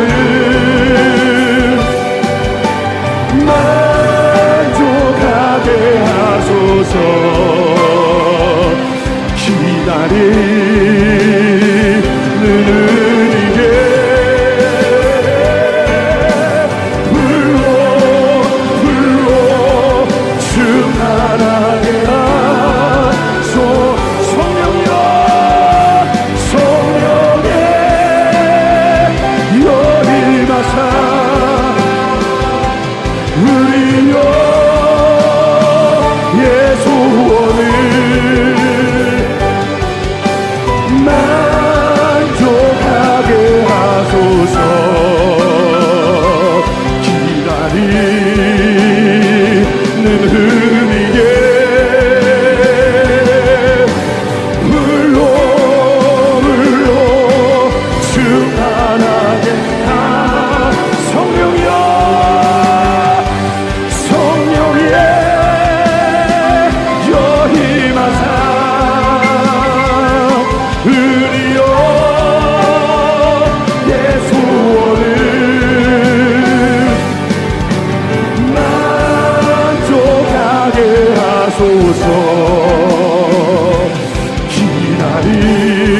만족하게 하소서 기다리는 이게 불러 우리여 예수원을 만족하게 하소서. 기다리는 은희에 물로 충만하게 성령이여 성령의 여힘하사 은희여 예수원을 만족하게 하소서. 기다리는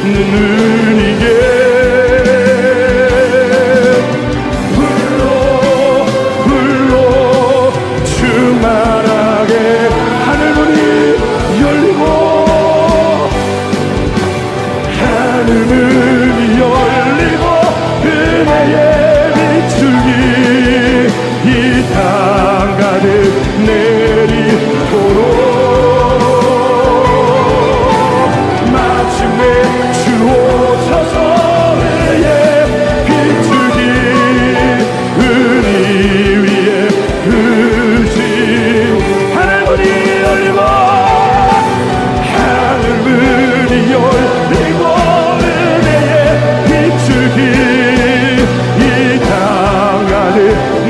은희에 불로 충만하게 하늘문이 열리고 하늘문이 열리고 은혜의 비추기 이 땅 가득 내리도록 마침내 주 오셔서 은혜의 비추기 은희 위에 으신 하늘문이 열리고 하늘문이 열리고 은혜의 비추기 이 땅 가득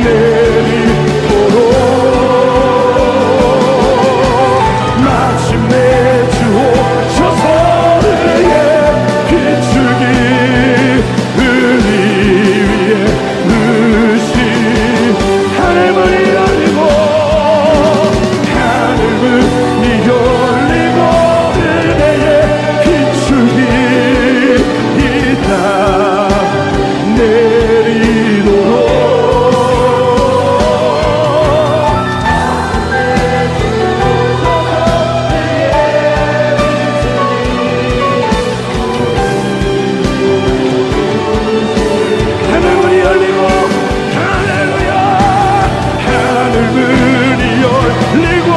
내리도록 마침내 주 오셔서 은혜의 비추기 은희 위에 으신 하늘문이 열리고 하늘문이 열리고 은혜의 비추기 이 땅 내리도록 하늘문이 열리고 할렐루야 하늘문이 열리고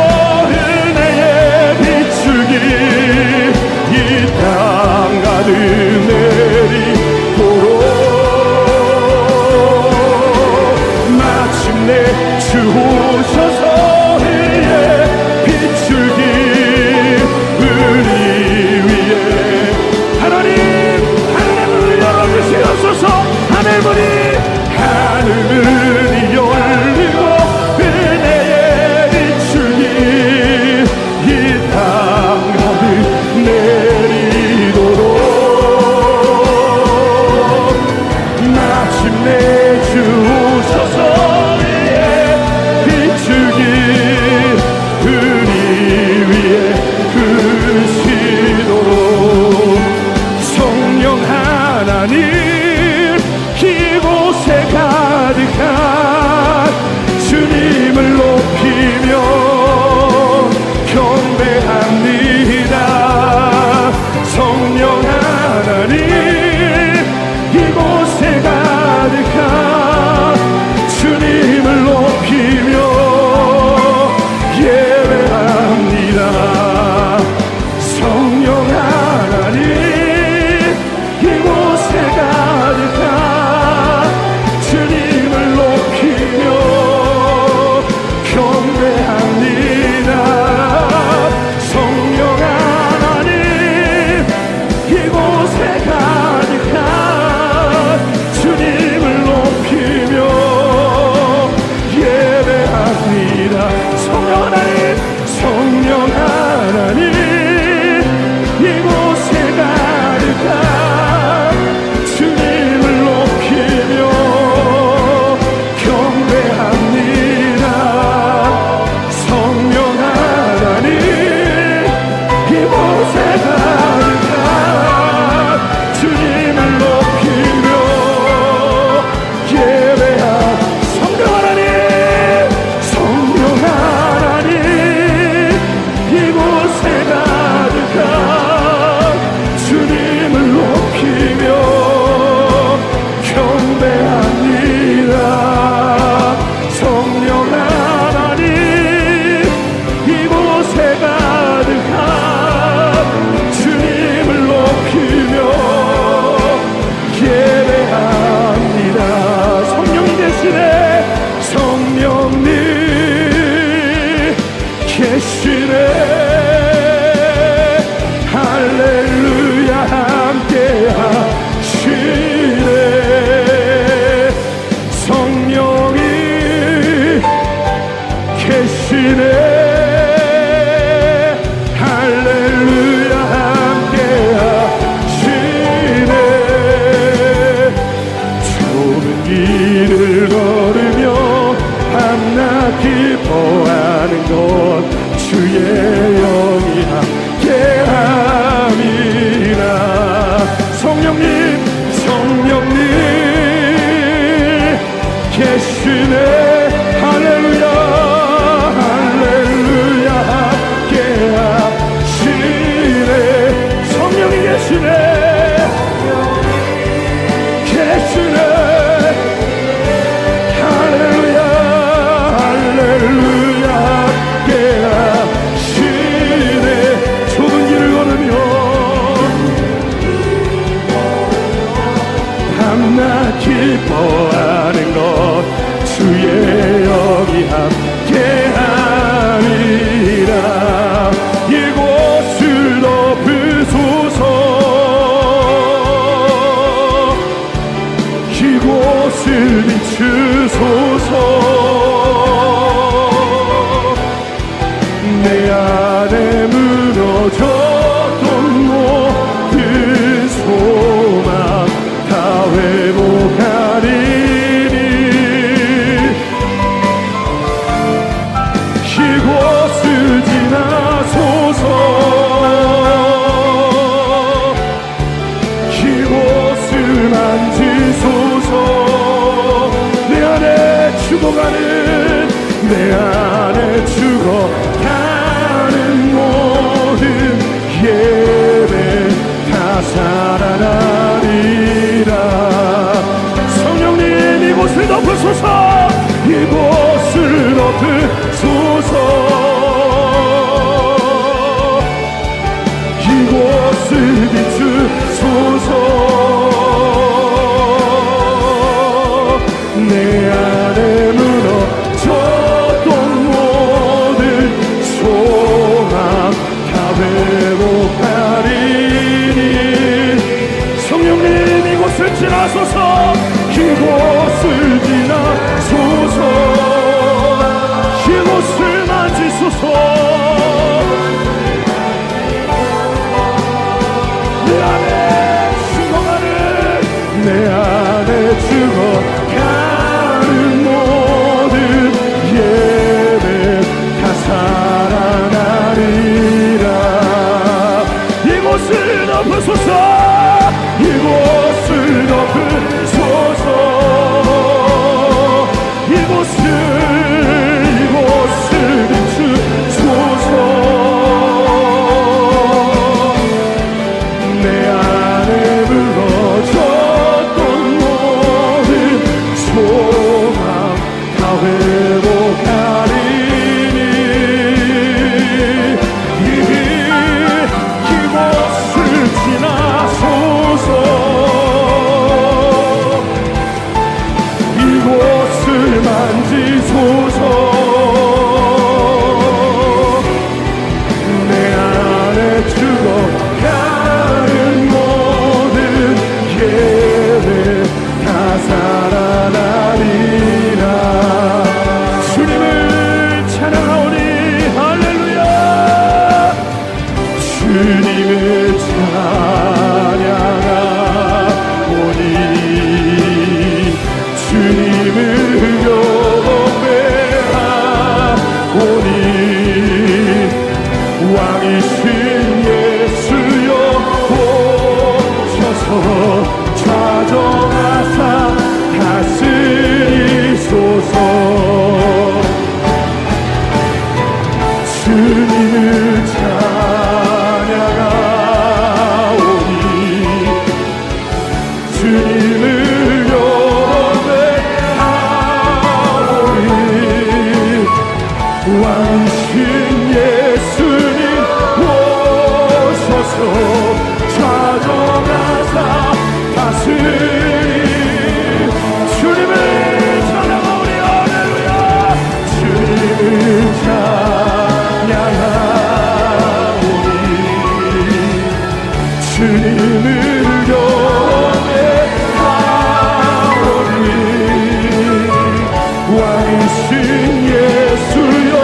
은혜의 비추기 이 땅 가득 내리도록 마침내 주 오셔서 은혜의 비추기 은희 위에 하나님 하늘문을 열어주시옵소서. 하늘문이 열리고 은혜의 비추기 이 땅 가득 내리도록 마침내 주 오셔서 은혜의 비추기 계시네. 할렐루야 함께 하시네. 좁은 길을 걸으며 밤낮 기뻐하는 것 주의 영이 함께함이라. 성령님 계시네. 할렐루야 할렐루야 함께 하시네. 성령이 계시네. 할렐루야 할렐루야 함께 하시네. 좁은 길을 걸으며 밤낮 기뻐하는 것 주의 영이 함께하리라. 이곳을 덮으소서. 이곳을 비추소서. 내 안에 무너졌던 모든 소망 다 회복하리니. 이곳을 지나소서. 이곳을 만지소서. 내 안에 죽어가는 내 안에 죽어가는 모든 예배 다 살아나리라. 성령님 이곳을 덮으소서. 이곳을 덮으소서. 이곳을 비추소서. 내 안에 무너졌던 모든 소망 다 회복하리니. 성령님 이곳을 지나소서. 이곳을 지나소서. 이곳을 만지소서. 내 안에 죽어가는 내 안에 죽어가는 모든 예배 다 살아나리라. 이곳을 덮으소서. 이곳을 덮으소서. 이곳을 비추소서. 내 안에 무너졌던 모든 소망 다 회복하리니. 이곳을 지나소서. 이곳을 만지소서. 내 안에 죽어가는 모든 예배 다 살아나리라. 주님을 찬양하오니. 할렐루야. 주님을 찬양하오니. 주님을 경배하오니. 왕이신 예수여 오셔서 좌정하사 다스리소서. 주님을 찬양하오니. 주님을 경배하오니. 왕이신 예수님 오셔서 좌정하사 다스리. 주님을 찬양하오니. 할렐루야. 주님을 찬양하오니. 주님을 경배하오니. 왕이신 예수여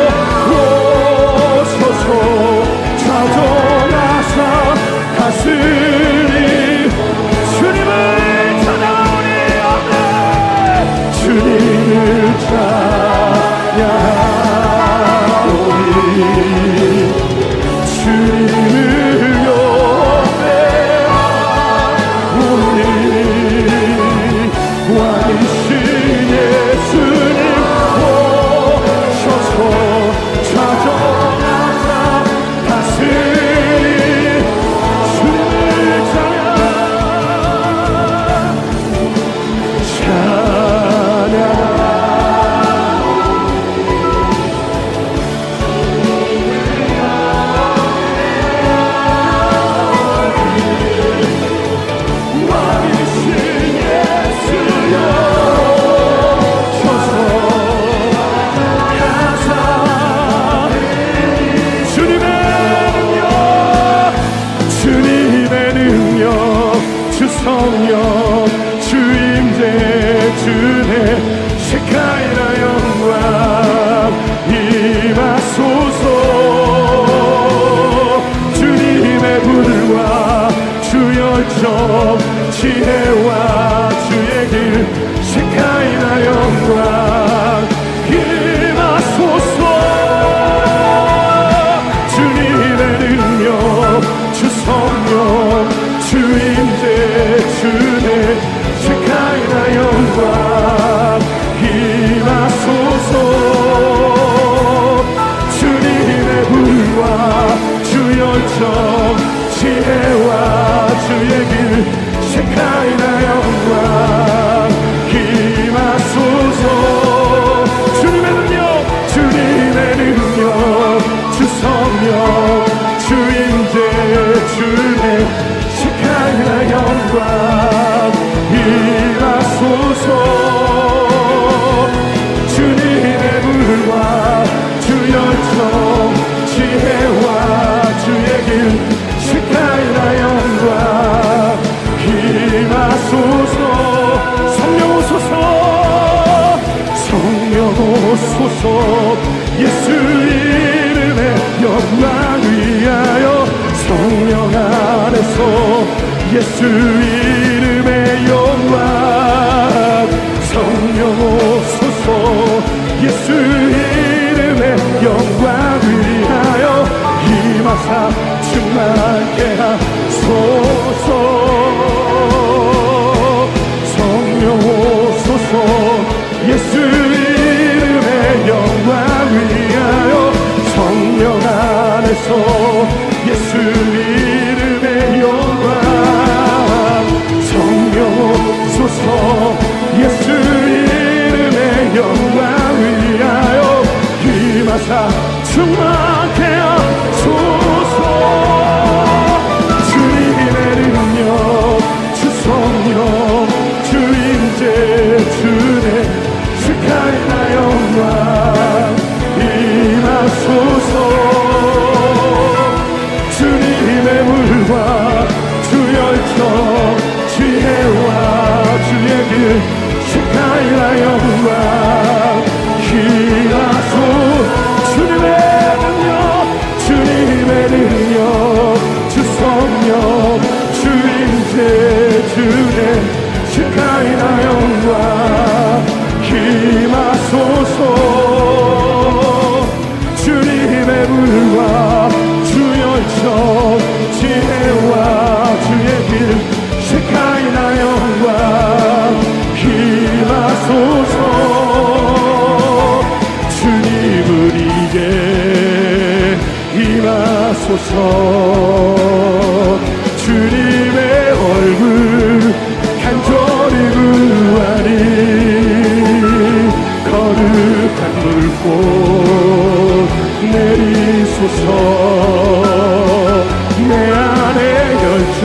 찬양하오니 주님을 영배하오니 왕이신 예수님 오셔서 찾아가사 다스리 주님을 찬양 성령 주임재 주의 시카이나 영광 임하소서 주님의 불과 주 열정 지혜와 주의 길 시카이나 영광 임하소서 주님의 능력 주 성령 주임재 주의 시카이나 영광 임하소서 주님의 불과 주 열정 지혜와 주의 길 시카이나 영광 임하소서 주님의 능력 주 성령 주임재 주의 시카이나 영광 임하소서 주님의 불과 주 열정 지혜와 주의 길 시카이나 영광 임하소서 성령 오소서 예수 이름의 영광 위하여 성령 안에서 예수 이름의 영광 성령 오소서 예수 이름의 영광 위하여 임하사 충만케 하소서 성령 오소서 예수 이름의 영광 위하여 성령 안에서 예수 이름의 영광 성령 오소서 예수 이름의 영광 위하여 임하사 충만케 하소서 주님의 능력 주 성령 주임재 주의 시카이나 영광 임하소서 주님의 물과 주 열정 지혜와 주의 길 시카이나 영광 임하소서 주님의 능력 주 성령 주임재 주의 시카이나 영광 임하소서 주님의 불과 주 열정 지혜와 주의 길 시카이나 영광 임하소서 주님을 이게 임하소서 주님의 얼굴 간절히 구하니 거룩한 물꽃 내리소서 내 안에 열정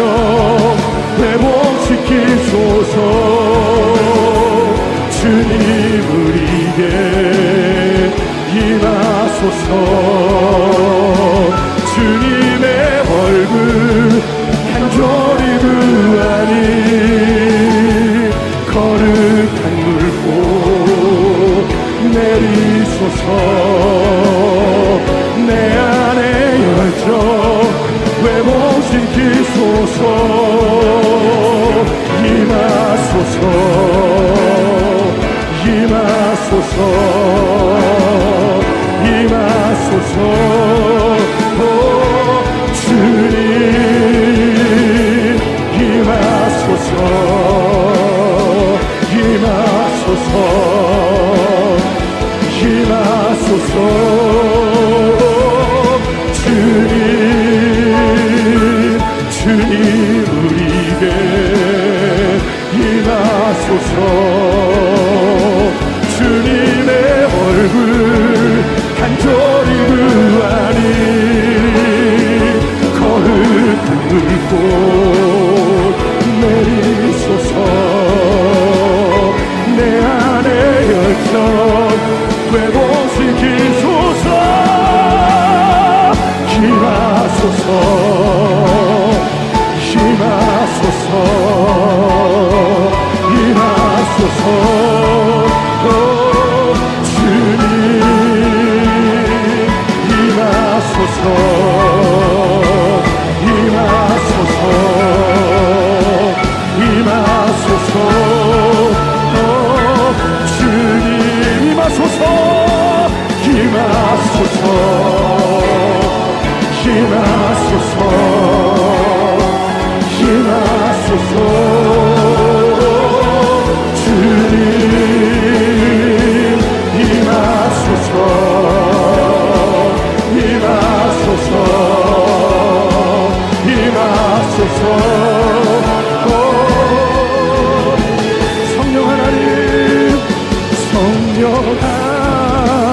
회복시키소서 주님 우리에게 임하소서 주님의 얼굴 간절히 구하니 거룩한 물꽃 내리소서 내 안에 열정 회복시키소서 임하소서 임하소서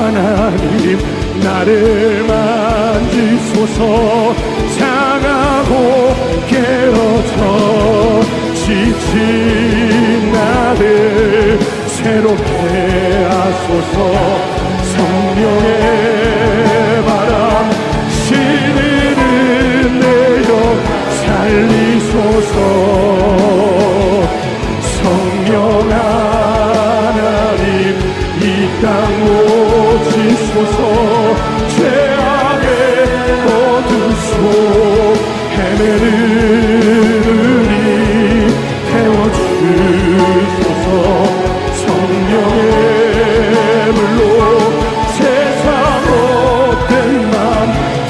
하나님 나를 만지소서. 상하고 깨어져 지친 나를 새롭게 하소서. 성령의 바람 시들은 내려 살리소서. 성령 하나님 이 땅 오시소서. 죄악의 어둠 속 헤매는 우리 태워주소서. 성령의 물로 세상 못된 맘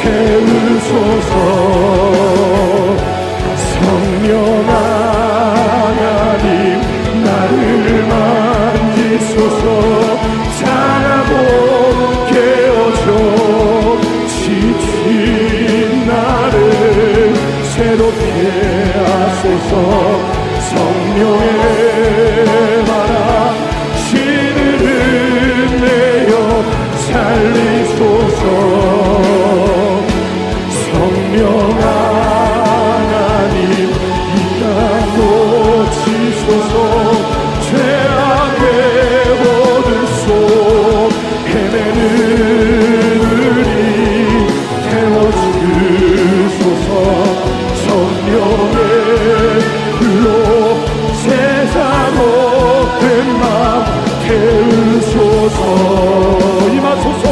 태우소서. 성령 하나님 나를 만지소서. 자라고 깨어져 지친 나를 새롭게 하소서. 성령의 바람 시들은 내어 살리소서. 성령 하나님 이 땅 고치소서. 죄악의 어둠 속 헤매는 우리 태워주소서. 성령의 불로 세상 못된 맘 태우소서. 임하소서.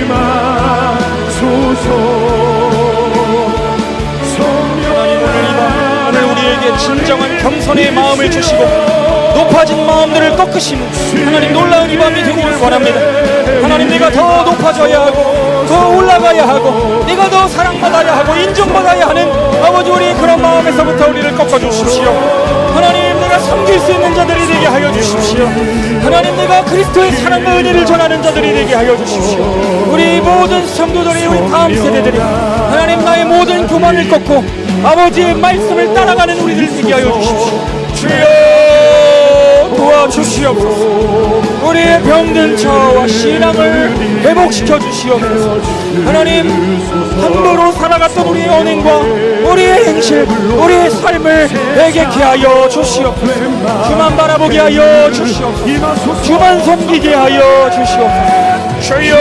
임하소서. 오늘 우리에게 진정한 겸손의 마음을 주시고 높아진 마음들을 꺾으시는 하나님 놀라운 이 밤이 되기를 원합니다. 하나님, 내가 더 높아져야 하고 더 올라가야 하고 내가 더 사랑받아야 하고 인정받아야 하는 아버지, 우리 그런 마음에서부터 우리를 꺾어주십시오. 하나님, 내가 섬길 수 있는 자들이 되게 하여 주십시오. 하나님, 내가 그리스도의 사랑과 은혜를 전하는 자들이 되게 하여 주십시오. 우리 모든 성도들이, 우리 다음 세대들이 하나님, 나의 모든 교만을 꺾고 아버지의 말씀을 따라가는 우리들 되게 하여 주십시오. 주여 도와주시옵소서. 우리의 병든 자와 신앙을 회복시켜 주시옵소서. 하나님, 함부로 살아갔던 우리의 언행과 우리의 행실, 우리의 삶을 회개케 하여 주시옵소서. 주만 바라보게 하여 주시옵소서. 주만 섬기게 하여 주시옵소서. 주여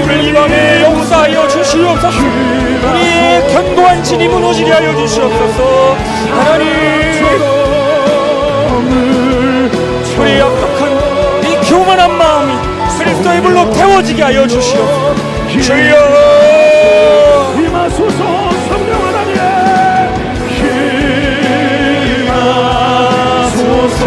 우리를 이 밤에 역사하여 주시옵소서. 우리의 견고한 진이 무너지게 하여 주시옵소서. 하나님, 우리의 약속한 이 교만한 마음이 그리스도의 불로 태워지게 하여 주시옵소서. 주여 임하소서. 성령 하나님 임하소서.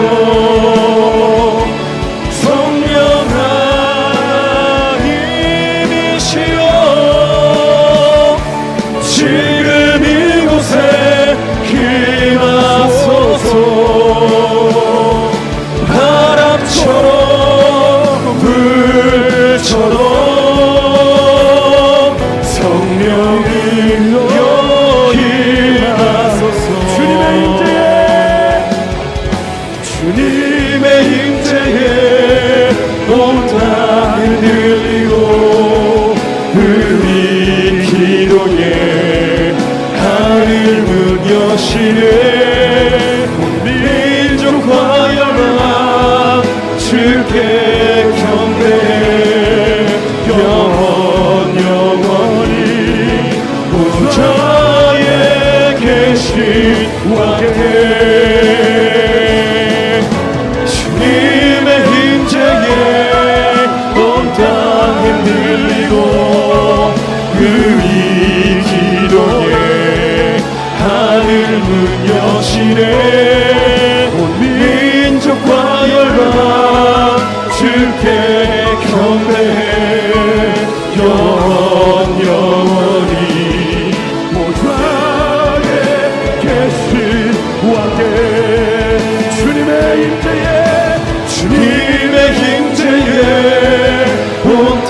오시네 온 민족과 열방 주께 경배해 영원히 보좌에 계신 왕께 주님의 임재에 온 땅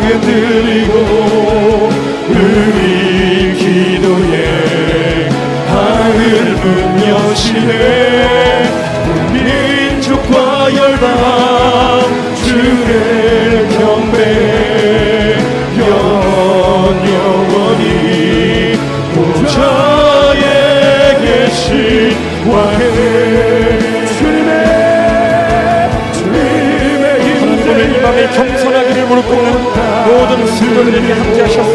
흔들리고 우리 기도에 하늘문 여시네 온 민족과 열방 주를 경배해 영원히 보좌에 계신 왕의 오늘 이 밤에 겸손하기를 무릎 꿇는 모든 성도들에게 함께하셨소.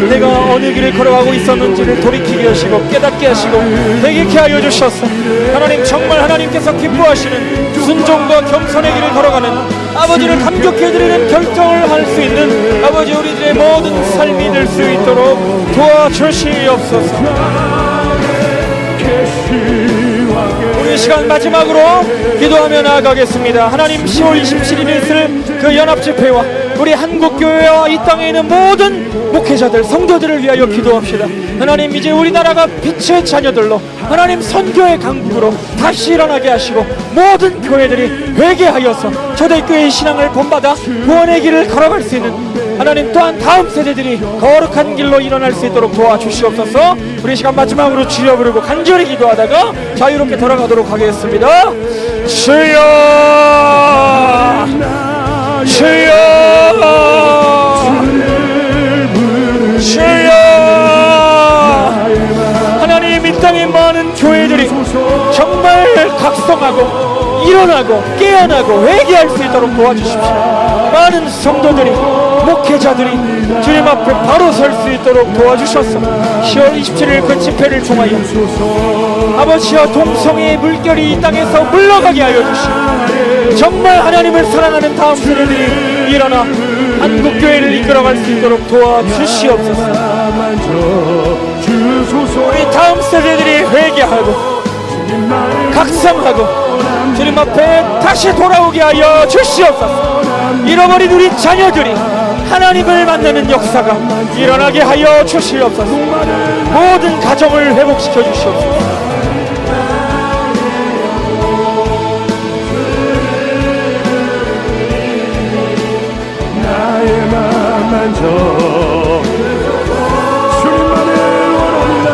내가 어느 길을 걸어가고 있었는지를 돌이키게 하시고 깨닫게 하시고 되게 하여 주셨소. 하나님, 정말 하나님께서 기뻐하시는 순종과 겸손의 길을 걸어가는 아버지를 감격해 드리는 결정을 할 수 있는 아버지, 우리들의 모든 삶이 될 수 있도록 도와주시옵소서. 우리 시간 마지막으로 기도하며 나아가겠습니다. 하나님, 10월 27일에 있을 그 연합집회와 우리 한국교회와 이 땅에 있는 모든 목회자들, 성도들을 위하여 기도합시다. 하나님, 이제 우리나라가 빛의 자녀들로 하나님 선교의 강국으로 다시 일어나게 하시고 모든 교회들이 회개하여서 초대교회의 신앙을 본받아 구원의 길을 걸어갈 수 있는 하나님, 또한 다음 세대들이 거룩한 길로 일어날 수 있도록 도와주시옵소서. 우리 시간 마지막으로 주여 부르고 간절히 기도하다가 자유롭게 돌아가도록 하겠습니다. 주여, 주여, 주여. 하나님, 이 땅의 많은 교회들이 정말 각성하고 일어나고 깨어나고 회개할 수 있도록 도와주십시오. 많은 성도들이, 목회자들이 주님 앞에 바로 설 수 있도록 도와주셔서 10월 27일 그 집회를 통하여 아버지여, 동성애의 물결이 이 땅에서 물러가게 하여 주시고 정말 하나님을 사랑하는 다음 세대들이 일어나 한국교회를 이끌어갈 수 있도록 도와주시옵소서. 우리 다음 세대들이 회개하고 각성하고 주님 앞에 다시 돌아오게 하여 주시옵소서. 잃어버린 우리 자녀들이 하나님을 만나는 역사가 일어나게 하여 주시옵소서. 모든 가정을 회복시켜 주시옵소서. 나의 맘 만져 주님만을 원합니다.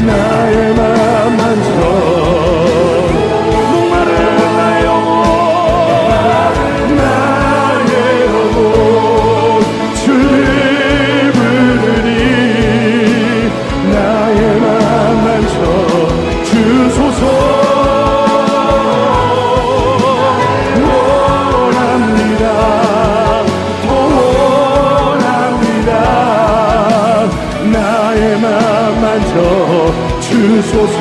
나의 맘 만져 목마른 나의 영혼, 나의 영혼 주를 부르니 나의 맘 만져 주소서. 원합니다. 더 원합니다. 나의 맘 만져 주소서.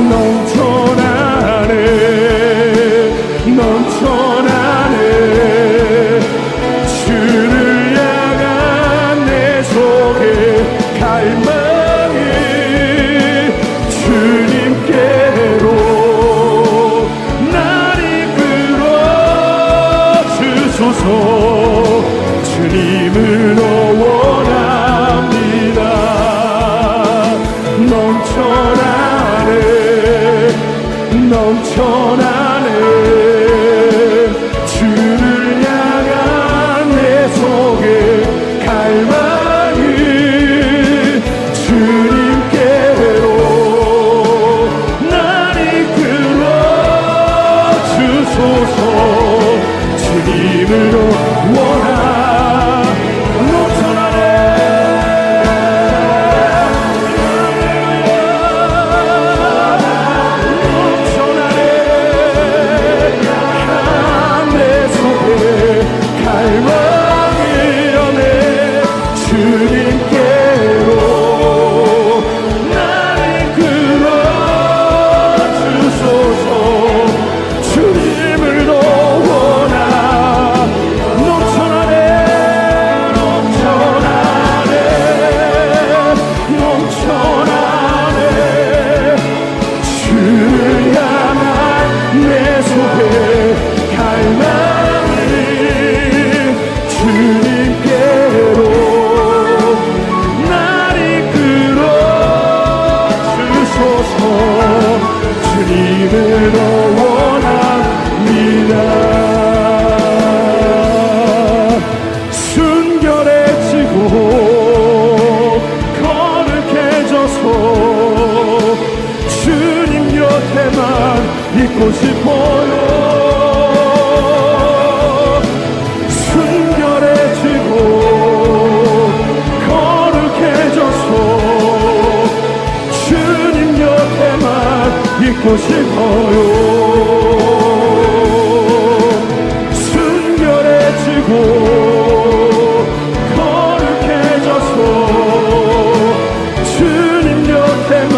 넘쳐나네 넘쳐나네 주를 향한 내 속에 갈망이 주님께로 날 이끌어 주소서. 주님으로 원합니다. 넘쳐나네 넘쳐나네 주를 향한 내 속에 갈망이 주님께로 날 이끌어 주소서. 주님으로 원하 넘쳐나네 넘쳐나네 싶어요. 순결해지고 거룩해져서 주님 곁에만 있고 싶어요. 순결해지고 거룩해져서 주님 곁에만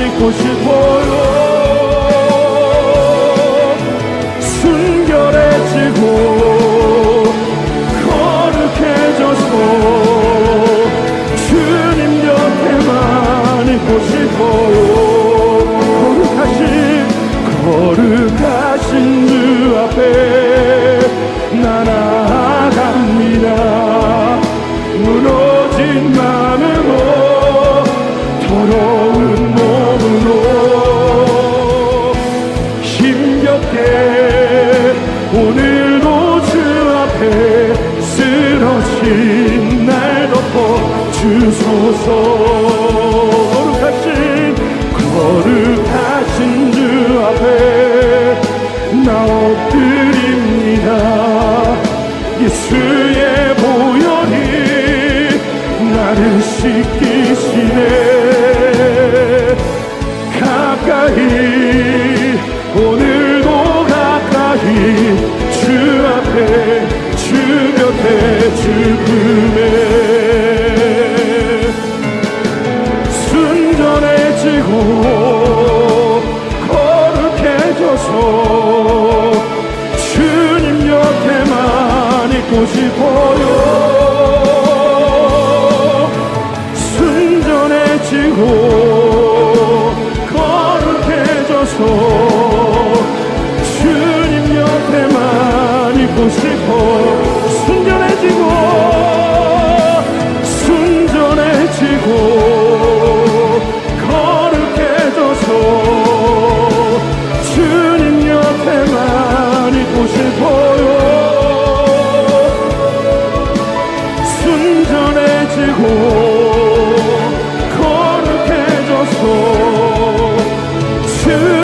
있고 싶어요. 순결해지고 거룩해져서 주님 곁에만 있고 싶어요. 거룩하신 주 앞에 나 나아갑니다. 무너진 마음으로 더러운 몸으로 힘겹게 오늘도 주 앞에 쓰러진 날 덮어 주소서. 거룩하신 주 앞에 나 엎드립니다. 예수의 보혈이 나를 씻기시네. 가까이 오늘도 가까이 주 앞에 주 곁에 주 품에 순전해지고 거룩해져서 주님 곁에만 있고 싶어요. 순전해지고 거룩해져서 주님 곁에만 있고 싶어. 순전해지고